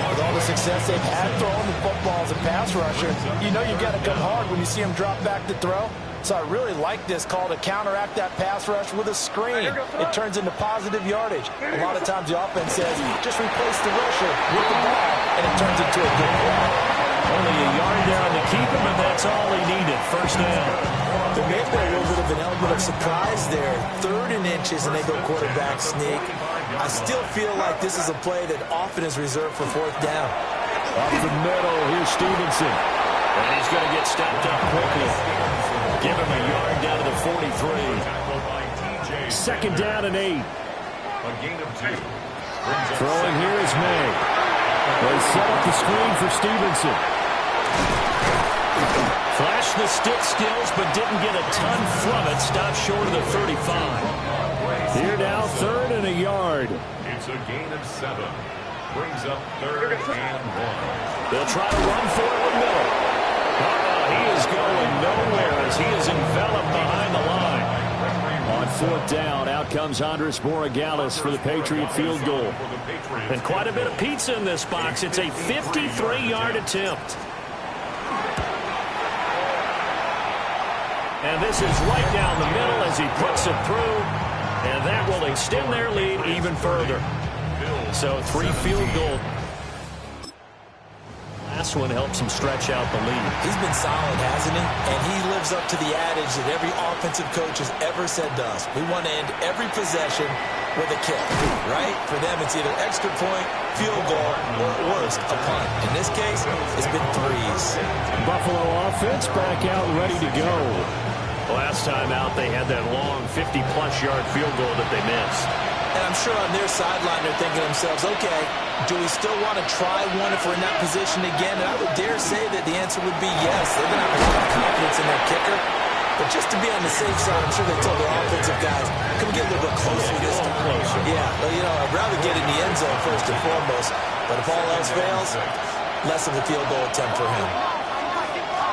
With all the success they've had throwing the football as a pass rusher, you know you've got to come hard when you see him drop back to throw. So I really like this call to counteract that pass rush with a screen. It turns into positive yardage. A lot of times the offense says, just replace the rusher with the ball, and it turns into a good play. Only a yard down to keep him, and that's all he needed. First down. There may have been a little bit of an element of surprise there. 3rd and inches, and they go quarterback sneak. I still feel like this is a play that often is reserved for 4th down. Up the middle, here's Stevenson. And he's going to get stopped up quickly. Give him a yard down to the 43. 2nd down and 8. A gain of 2. Throwing here is May. They set up the screen for Stevenson. Flashed the stick skills, but didn't get a ton from it. Stopped short of the 35. Here now, 3rd and a yard. It's a gain of 7. Brings up 3rd and 1. They'll try to run for it with Miller. He is going nowhere as he is enveloped behind the line. On 4th down, out comes Andres Borregales for the Patriot field goal. And quite a bit of pizza in this box. It's a 53-yard attempt. And this is right down the middle as he puts it through. And that will extend their lead even further. So 3 field goals. Last one helps him stretch out the lead. He's been solid, hasn't he? And he lives up to the adage that every offensive coach has ever said to us. We want to end every possession with a kick, right? For them, it's either extra point, field goal, or at worst, a punt. In this case, it's been 3s. Buffalo offense back out ready to go. Last time out, they had that long 50-plus yard field goal that they missed. And I'm sure on their sideline they're thinking to themselves, okay, do we still want to try one if we're in that position again? And I would dare say that the answer would be yes. They're going to have a lot of confidence in their kicker. But just to be on the safe side, I'm sure they told their offensive guys, can we get a little bit closer this time? Closer. Yeah, well, you know, I'd rather get in the end zone first and foremost. But if all else fails, less of a field goal attempt for him.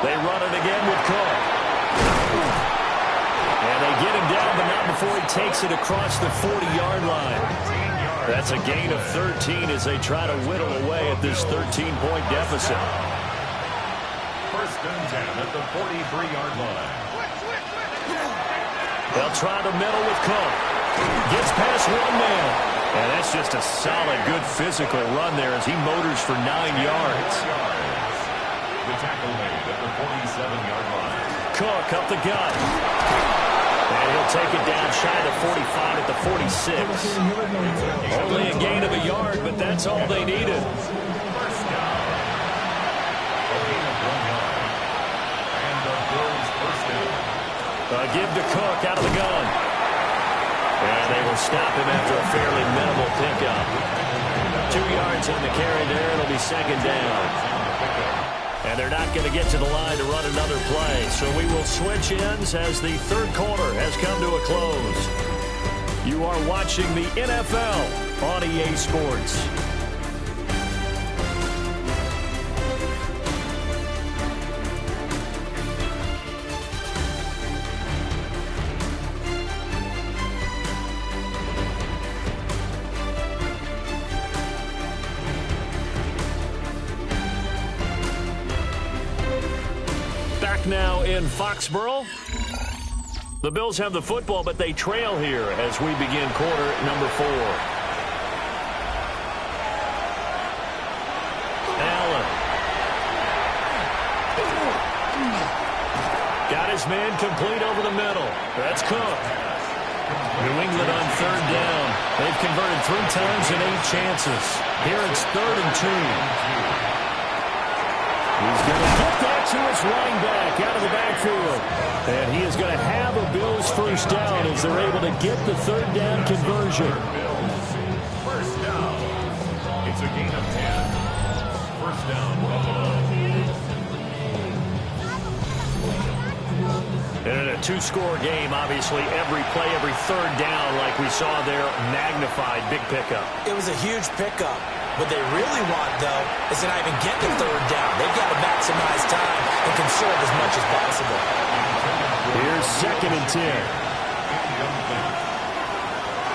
They run it again with Cook. And they get him down, but not before he takes it across the 40-yard line. That's a gain of 13 as they try to whittle away at this 13-point deficit. First and 10 at the 43-yard line. They'll try the middle with Cook. Gets past one man. And that's just a solid, good physical run there as he motors for 9 yards. The tackle made at the 47-yard line. Cook up the gut. And he'll take it down shy of the 45 at the 46. Only a gain of a yard, but that's all they needed. First down. A gain of 1 yard. And the Bills first down. Give to Cook out of the gun. And they will stop him after a fairly minimal pickup. 2 yards on the carry there. It'll be second down. And they're not going to get to the line to run another play. So we will switch ends as the third quarter has come to a close. You are watching the NFL on EA Sports. Now in Foxborough. The Bills have the football, but they trail here as we begin quarter number 4. Allen. Got his man complete over the middle. That's Cook. New England on third down. They've converted 3 times in 8 chances. Here it's 3rd and 2. He's going to get that to his running back out of the backfield. And he is going to have a Bills first down as they're able to get the 3rd down conversion. First down. It's a gain of 10. First down, Buffalo. And in a 2-score game, obviously, every play, every 3rd down, like we saw there, magnified, big pickup. It was a huge pickup. What they really want, though, is to not even get the 3rd down. They've got to maximize time and conserve as much as possible. Here's 2nd and 10.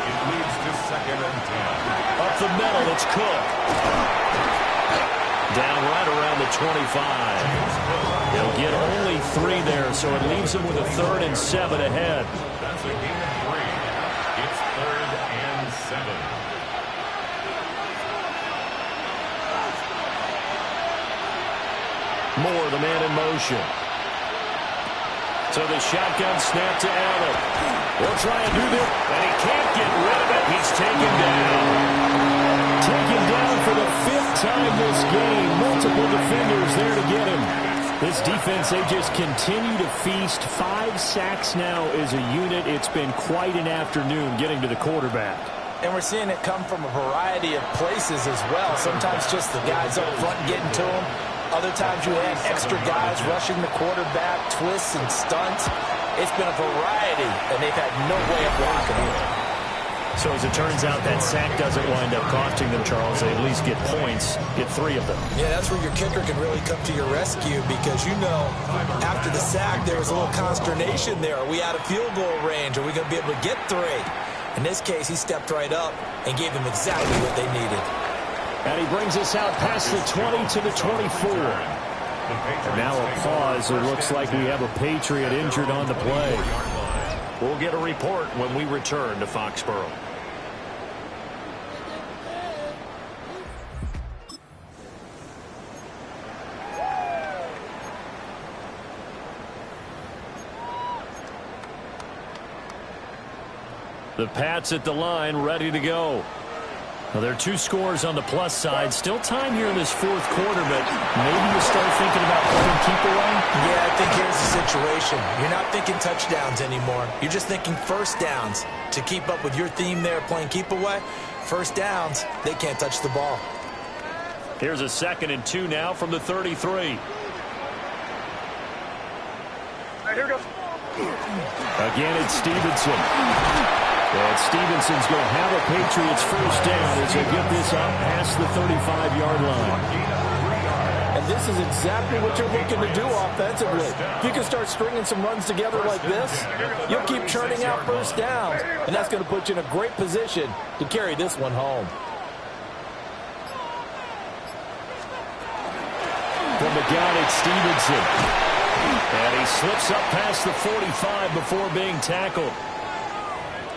It leads to 2nd and 10. Up the middle, it's Cook. Down right around the 25. He'll get only 3 there, so it leaves him with a 3rd and 7 ahead. That's a gain of 3. It's 3rd and 7. Moore, the man in motion. So the shotgun snap to Allen. We'll try and do this, and he can't get rid of it. He's taken down. Taken down for the 5th time this game. Multiple defenders there to get him. This defense, they just continue to feast. 5 sacks now as a unit. It's been quite an afternoon getting to the quarterback. And we're seeing it come from a variety of places as well. Sometimes just the guys up front getting to him. Other times you have extra guys rushing the quarterback, twists and stunts. It's been a variety, and they've had no way of blocking it. So as it turns out, that sack doesn't wind up costing them, Charles. They at least get points, get 3 of them. Yeah, that's where your kicker can really come to your rescue because, you know, after the sack, there was a little consternation there. Are we out of field goal range? Are we going to be able to get 3? In this case, he stepped right up and gave them exactly what they needed. And he brings us out past the 20 to the 24. And now a pause. It looks like we have a Patriot injured on the play. We'll get a report when we return to Foxborough. The Pats at the line, ready to go. Well, there are 2 scores on the plus side. Still time here in this 4th quarter, but maybe you start thinking about playing keep away? Yeah, I think here's the situation. You're not thinking touchdowns anymore. You're just thinking first downs. To keep up with your theme there, playing keep away, first downs, they can't touch the ball. Here's a 2nd and 2 now from the 33. All right, here goes. Again, it's Stevenson. And Stevenson's going to have a Patriots first down as they get this out past the 35-yard line. And this is exactly what you're looking to do offensively. If you can start stringing some runs together like this, you'll keep churning out first downs, and that's going to put you in a great position to carry this one home. From the gun, it's Stevenson. And he slips up past the 45 before being tackled.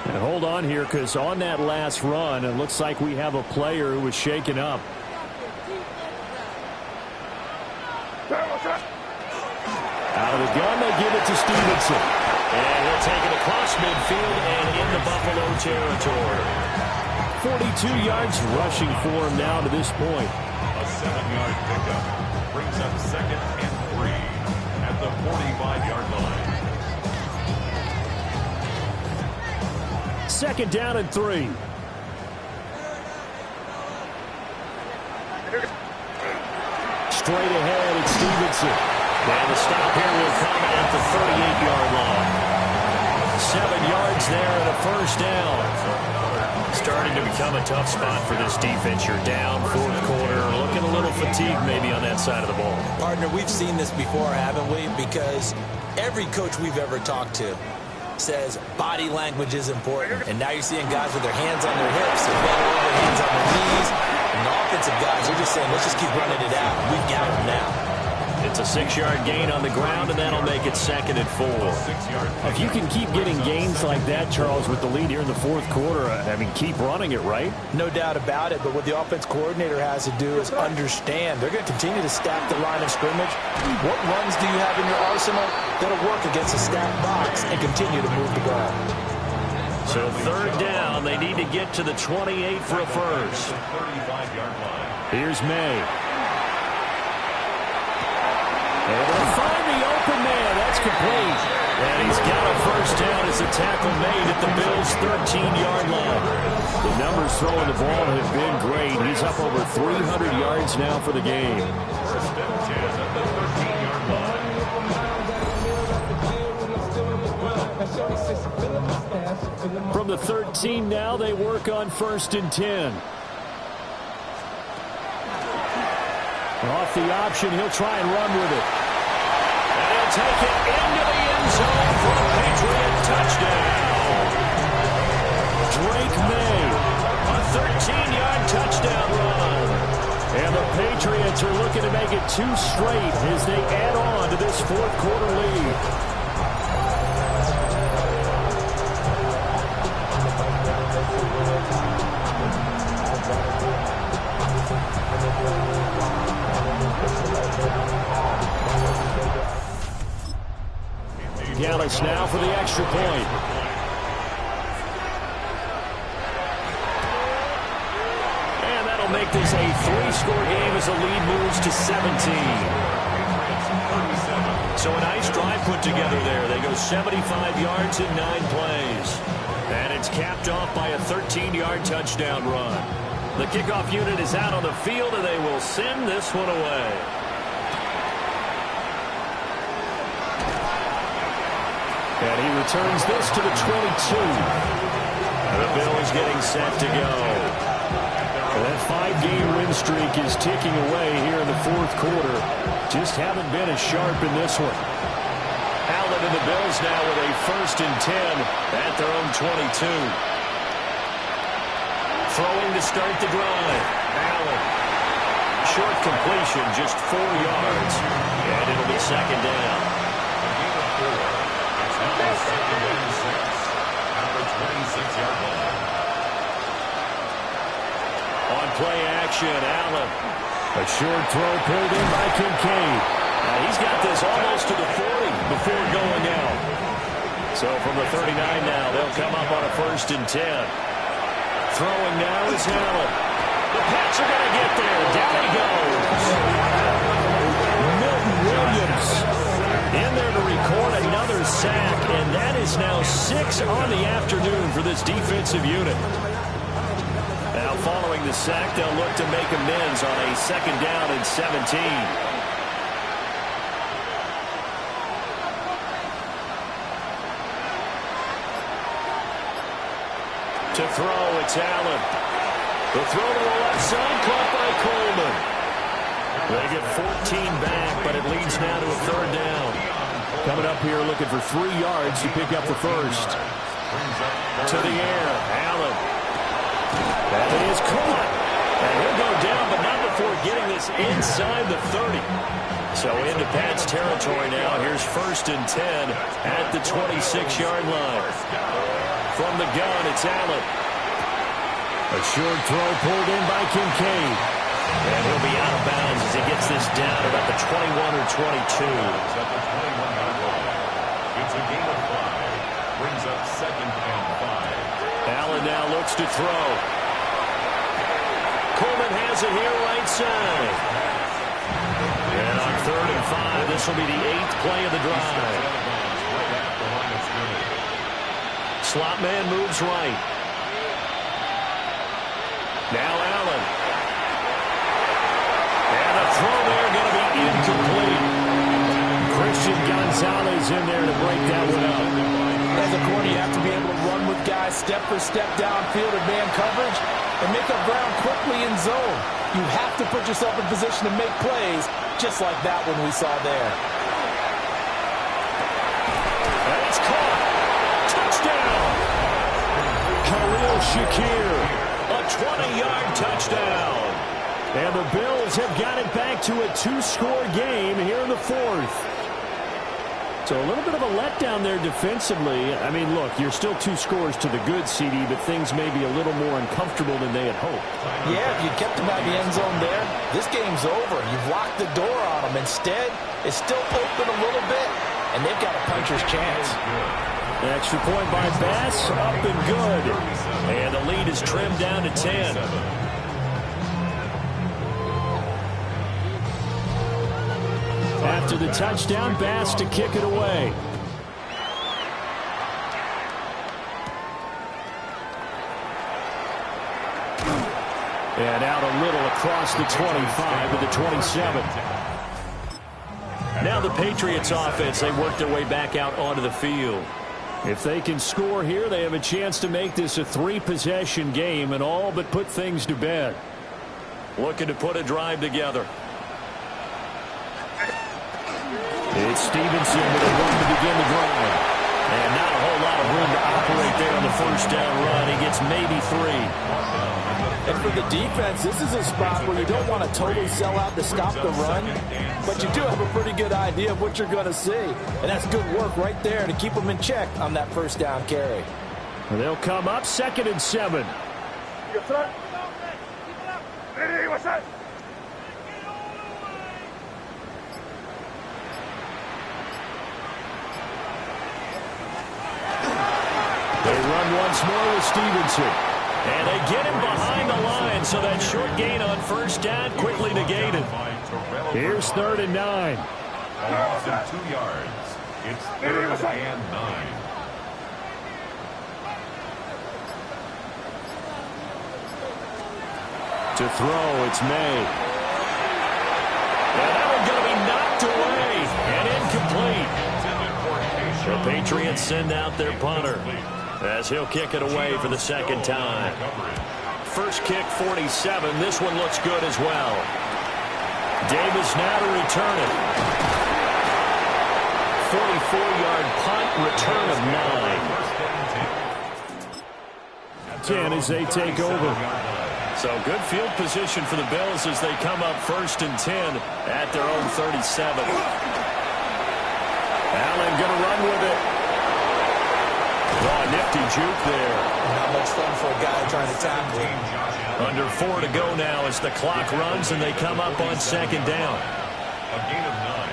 And hold on here, because on that last run, it looks like we have a player who was shaken up. Out of the gun, they give it to Stevenson. And he'll take it across midfield and in the Buffalo territory. 42 yards rushing for him now to this point. A 7-yard pickup brings up 2nd and 3 at the 45-yard line. 2nd down and 3. Straight ahead, it's Stevenson. And the stop here will come at the 38-yard line. 7 yards there and a first down. Starting to become a tough spot for this defense. You're down, 4th quarter, looking a little fatigued maybe on that side of the ball. Partner, we've seen this before, haven't we? Because every coach we've ever talked to says body language is important. And now you're seeing guys with their hands on their hips, their bent over, hands on their knees. And the offensive guys are just saying, let's just keep running it out. We've got them now. It's a 6-yard gain on the ground, and that'll make it 2nd and 4. If you can keep getting gains like that, Charles, with the lead here in the 4th quarter, I mean, keep running it, right? No doubt about it, but what the offense coordinator has to do is understand. They're going to continue to stack the line of scrimmage. What runs do you have in your arsenal that'll work against a stacked box and continue to move the ball? So 3rd down, they need to get to the 28 for a first. Here's May. Able to find the open man. That's complete. And he's got a first down as the tackle made at the Bills' 13-yard line. The numbers throwing the ball have been great. He's up over 300 yards now for the game. First and 10 at the 13-yard line. From the 13 now, they work on 1st and 10. Off the option, he'll try and run with it. And he'll take it into the end zone for a Patriot touchdown. Drake May, a 13-yard touchdown run. And the Patriots are looking to make it 2 straight as they add on to this 4th quarter lead. Gallis now for the extra point. And that'll make this a 3-score game as the lead moves to 17. So a nice drive put together there. They go 75 yards in 9 plays. And it's capped off by a 13-yard touchdown run. The kickoff unit is out on the field, and they will send this one away. And he returns this to the 22. The Bills getting set to go. And that 5-game win streak is ticking away here in the 4th quarter. Just haven't been as sharp in this one. Allen and the Bills now with a 1st and 10 at their own 22. Throwing to start the drive. Allen. Short completion, just 4 yards. And it'll be 2nd down. Second and 6 out of 26-yard line. On play action, Allen. A short throw pulled in by Kincaid. He's got this almost to the 40 before going out. So from the 39 now, they'll come up on a 1st and 10. Throwing now is Allen. The Pats are going to get there. Down he goes. Milton Williams in there to record another sack, and that is now 6 on the afternoon for this defensive unit. Now following the sack, they'll look to make amends on a 2nd down and 17. To throw, it's Allen. The throw to the left side, caught by Coleman. They get 14 back, but it leads now to a 3rd down. Coming up here looking for 3 yards to pick up the first. To the air, Allen. That is caught. And he'll go down, but not before getting this inside the 30. So into Pat's territory now. Here's 1st and 10 at the 26-yard line. From the gun, it's Allen. A short throw pulled in by Kincaid. And he'll be out of bounds as he gets this down about the 21 or 22. It's a gain of 5. Brings up 2nd and 5. Allen now looks to throw. Coleman has it here right side. And on 3rd and 5, this will be the 8th play of the drive. Slot man moves right. Now Allen. And a throw there going to be incomplete. Christian Gonzalez in there to break that one up. As a corner, you have to be able to run with guys step for step downfield in man coverage and make up ground quickly in zone. You have to put yourself in position to make plays, just like that one we saw there. And it's caught. Touchdown. Khalil Shakir. A 20-yard touchdown. And the Bills have got it back to a 2-score game here in the 4th. So a little bit of a letdown there defensively. I mean, look, you're still 2 scores to the good, CD, but things may be a little more uncomfortable than they had hoped. Yeah, if you kept them by the end zone there, this game's over. You've locked the door on them. Instead, it's still open a little bit, and they've got a puncher's chance. An extra point by Bass, up and good. And the lead is trimmed down to 10. After the touchdown, Bass to kick it away. And out a little across the 25 to the 27. Now the Patriots offense, they work their way back out onto the field. If they can score here, they have a chance to make this a 3-possession game and all but put things to bed. Looking to put a drive together. It's Stevenson with a run to begin the drive. And not a whole lot of room to operate there on the first down run. He gets maybe 3. And for the defense, this is a spot where you don't want to totally sell out to stop the run, but you do have a pretty good idea of what you're going to see. And that's good work right there to keep them in check on that first down carry. They'll come up 2nd and 7. They run once more with Stevenson. And they get him behind the line, so that short gain on first down quickly negated. Here's 3rd and 9. A loss of 2 yards. It's 3rd and 9. To throw, it's May. And that one's going to be knocked away and incomplete. The Patriots send out their punter as he'll kick it away for the 2nd time. First kick, 47. This one looks good as well. Davis now to return it. 44-yard punt, return of 9. 10 as they take over. So good field position for the Bills as they come up 1st and 10 at their own 37. Allen going to run with it. Oh, nifty juke there. Not much fun for a guy trying to tackle him. Under 4 to go now as the clock runs and they come up on 2nd down. A gain of 9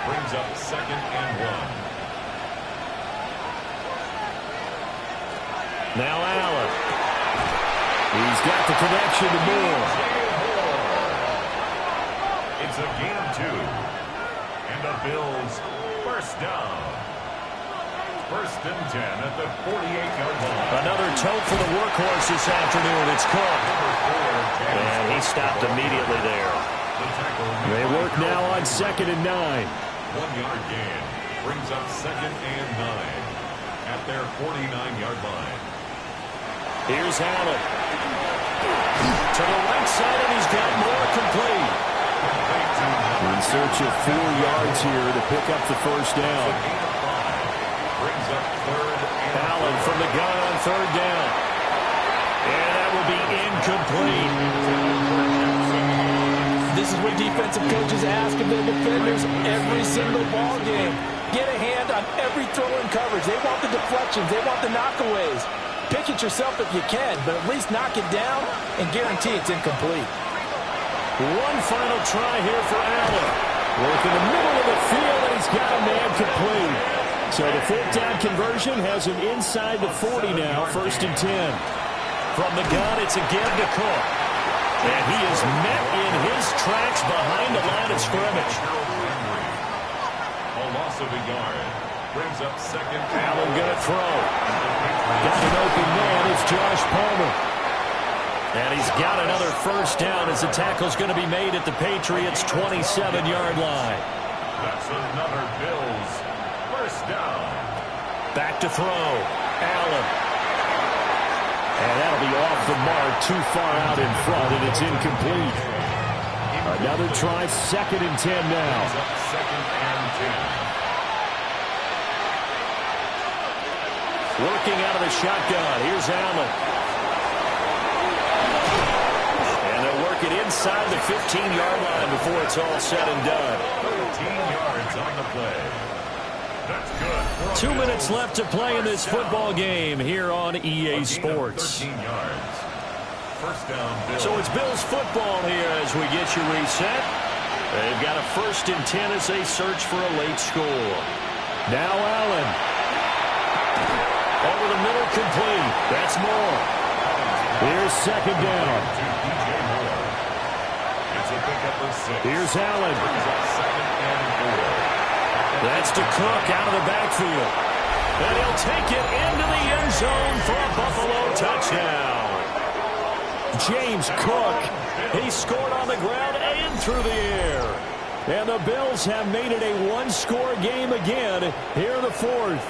brings up 2nd and 1. Now Allen. He's got the connection to Moore. It's a gain of 2. And the Bills first down. 1st and 10 at the 48-yard line. Another tote for the workhorse this afternoon. It's Cook. And he stopped immediately there. They work now on 2nd and 9. 1-yard gain brings up 2nd and 9 at their 49-yard line. Here's Allen. To the right side, and he's got more complete. In search of 4 yards here to pick up the first down. Brings up 3rd and Allen from the gun on 3rd down. And that will be incomplete. This is what defensive coaches ask of their defenders every single ball game. Get a hand on every throw in coverage. They want the deflections. They want the knockaways. Pick it yourself if you can, but at least knock it down and guarantee it's incomplete. One final try here for Allen. Work in the middle of the field, and he's got a man complete. So the fourth down conversion has him inside the 40 now, 1st and 10. From the gun, it's again to Cook. And he is met in his tracks behind the line of scrimmage. A loss of a yard. Brings up 2nd. Allen gonna throw. Got an open man. It's Josh Palmer. And he's got another 1st down as the tackle's going to be made at the Patriots' 27-yard line. That's another Bills 1st down. Back to throw. Allen. And that'll be off the mark, too far out in front, and it's incomplete. Another try, 2nd and 10 now. 2nd and 10. Working out of the shotgun. Here's Allen. And they'll work it inside the 15-yard line before it's all said and done. 13 yards on the play. That's good. 2 minutes left to play in this football game here on EA Sports. 13 yards. 1st down, Bills. So it's Bills football here as we get you reset. They've got a 1st and 10 as they search for a late score. Now Allen. Over the middle, complete. That's Moore. Here's 2nd down. It's a pickup of 6. Here's Allen. 2nd and 4. That's to Cook out of the backfield. And he'll take it into the end zone for a Buffalo touchdown. James Cook, he scored on the ground and through the air. And the Bills have made it a one-score game again here in the 4th.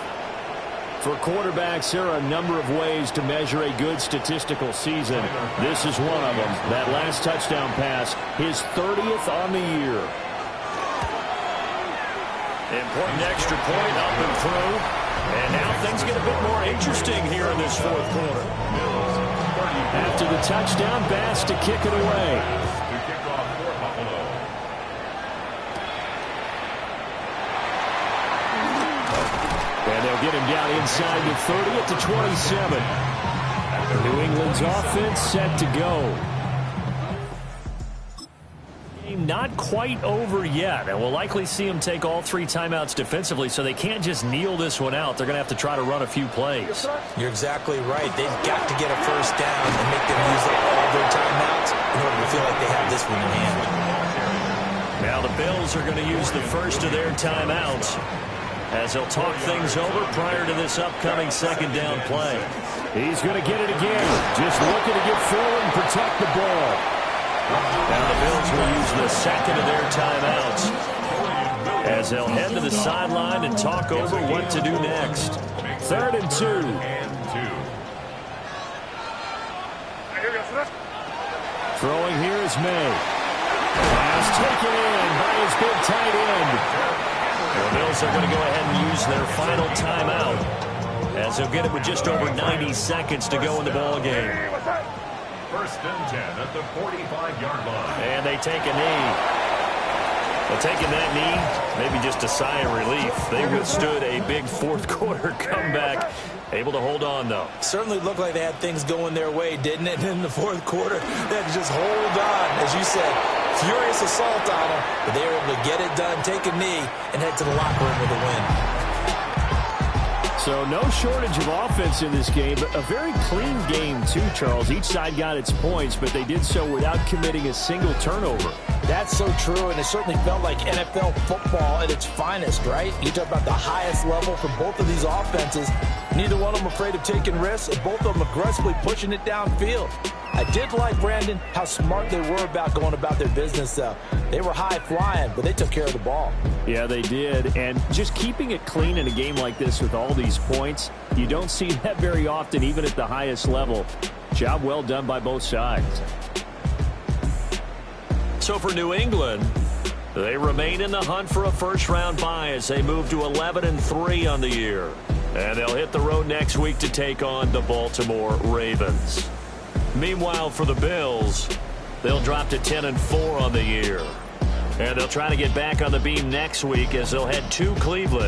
For quarterbacks, there are a number of ways to measure a good statistical season. This is one of them. That last touchdown pass, his 30th on the year. Important extra point up and through. And now things get a bit more interesting here in this 4th quarter. After the touchdown, Bass to kick it away. To kick off for Buffalo. And they'll get him down inside the 30 at the 27. New England's offense set to go. Not quite over yet, and we'll likely see them take all 3 timeouts defensively, so they can't just kneel this one out. They're going to have to try to run a few plays. You're exactly right. They've got to get a 1st down and make them use up all their timeouts in order to feel like they have this one in hand. Now the Bills are going to use the 1st of their timeouts as they'll talk things over prior to this upcoming 2nd down play. He's going to get it again. Just looking to get forward and protect the ball. Now the Bills will use the 2nd of their timeouts as they'll head to the sideline and talk over what to do next. 3rd and 2. Throwing here is May. Pass taken in by his big tight end. The Bills are going to go ahead and use their final timeout as they'll get it with just over 90 seconds to go in the ball game. 1st and 10 at the 45-yard line. And they take a knee. Well, taking that knee, maybe just a sigh of relief. They withstood a big 4th quarter comeback. Able to hold on, though. Certainly looked like they had things going their way, didn't it? In the 4th quarter, they had to just hold on. As you said, furious assault on them, but they were able to get it done, take a knee, and head to the locker room with a win. So no shortage of offense in this game, but a very clean game too, Charles. Each side got its points, but they did so without committing a single turnover. That's so true, and it certainly felt like NFL football at its finest, right? You talk about the highest level for both of these offenses. Neither one of them afraid of taking risks, and both of them aggressively pushing it downfield. I did like, Brandon, how smart they were about going about their business, though. They were high-flying, but they took care of the ball. Yeah, they did, and just keeping it clean in a game like this with all these points, you don't see that very often, even at the highest level. Job well done by both sides. So for New England, they remain in the hunt for a first-round bye as they move to 11-3 on the year. And they'll hit the road next week to take on the Baltimore Ravens. Meanwhile, for the Bills, They'll drop to 10-4 on the year. And they'll try to get back on the beam next week as they'll head to Cleveland.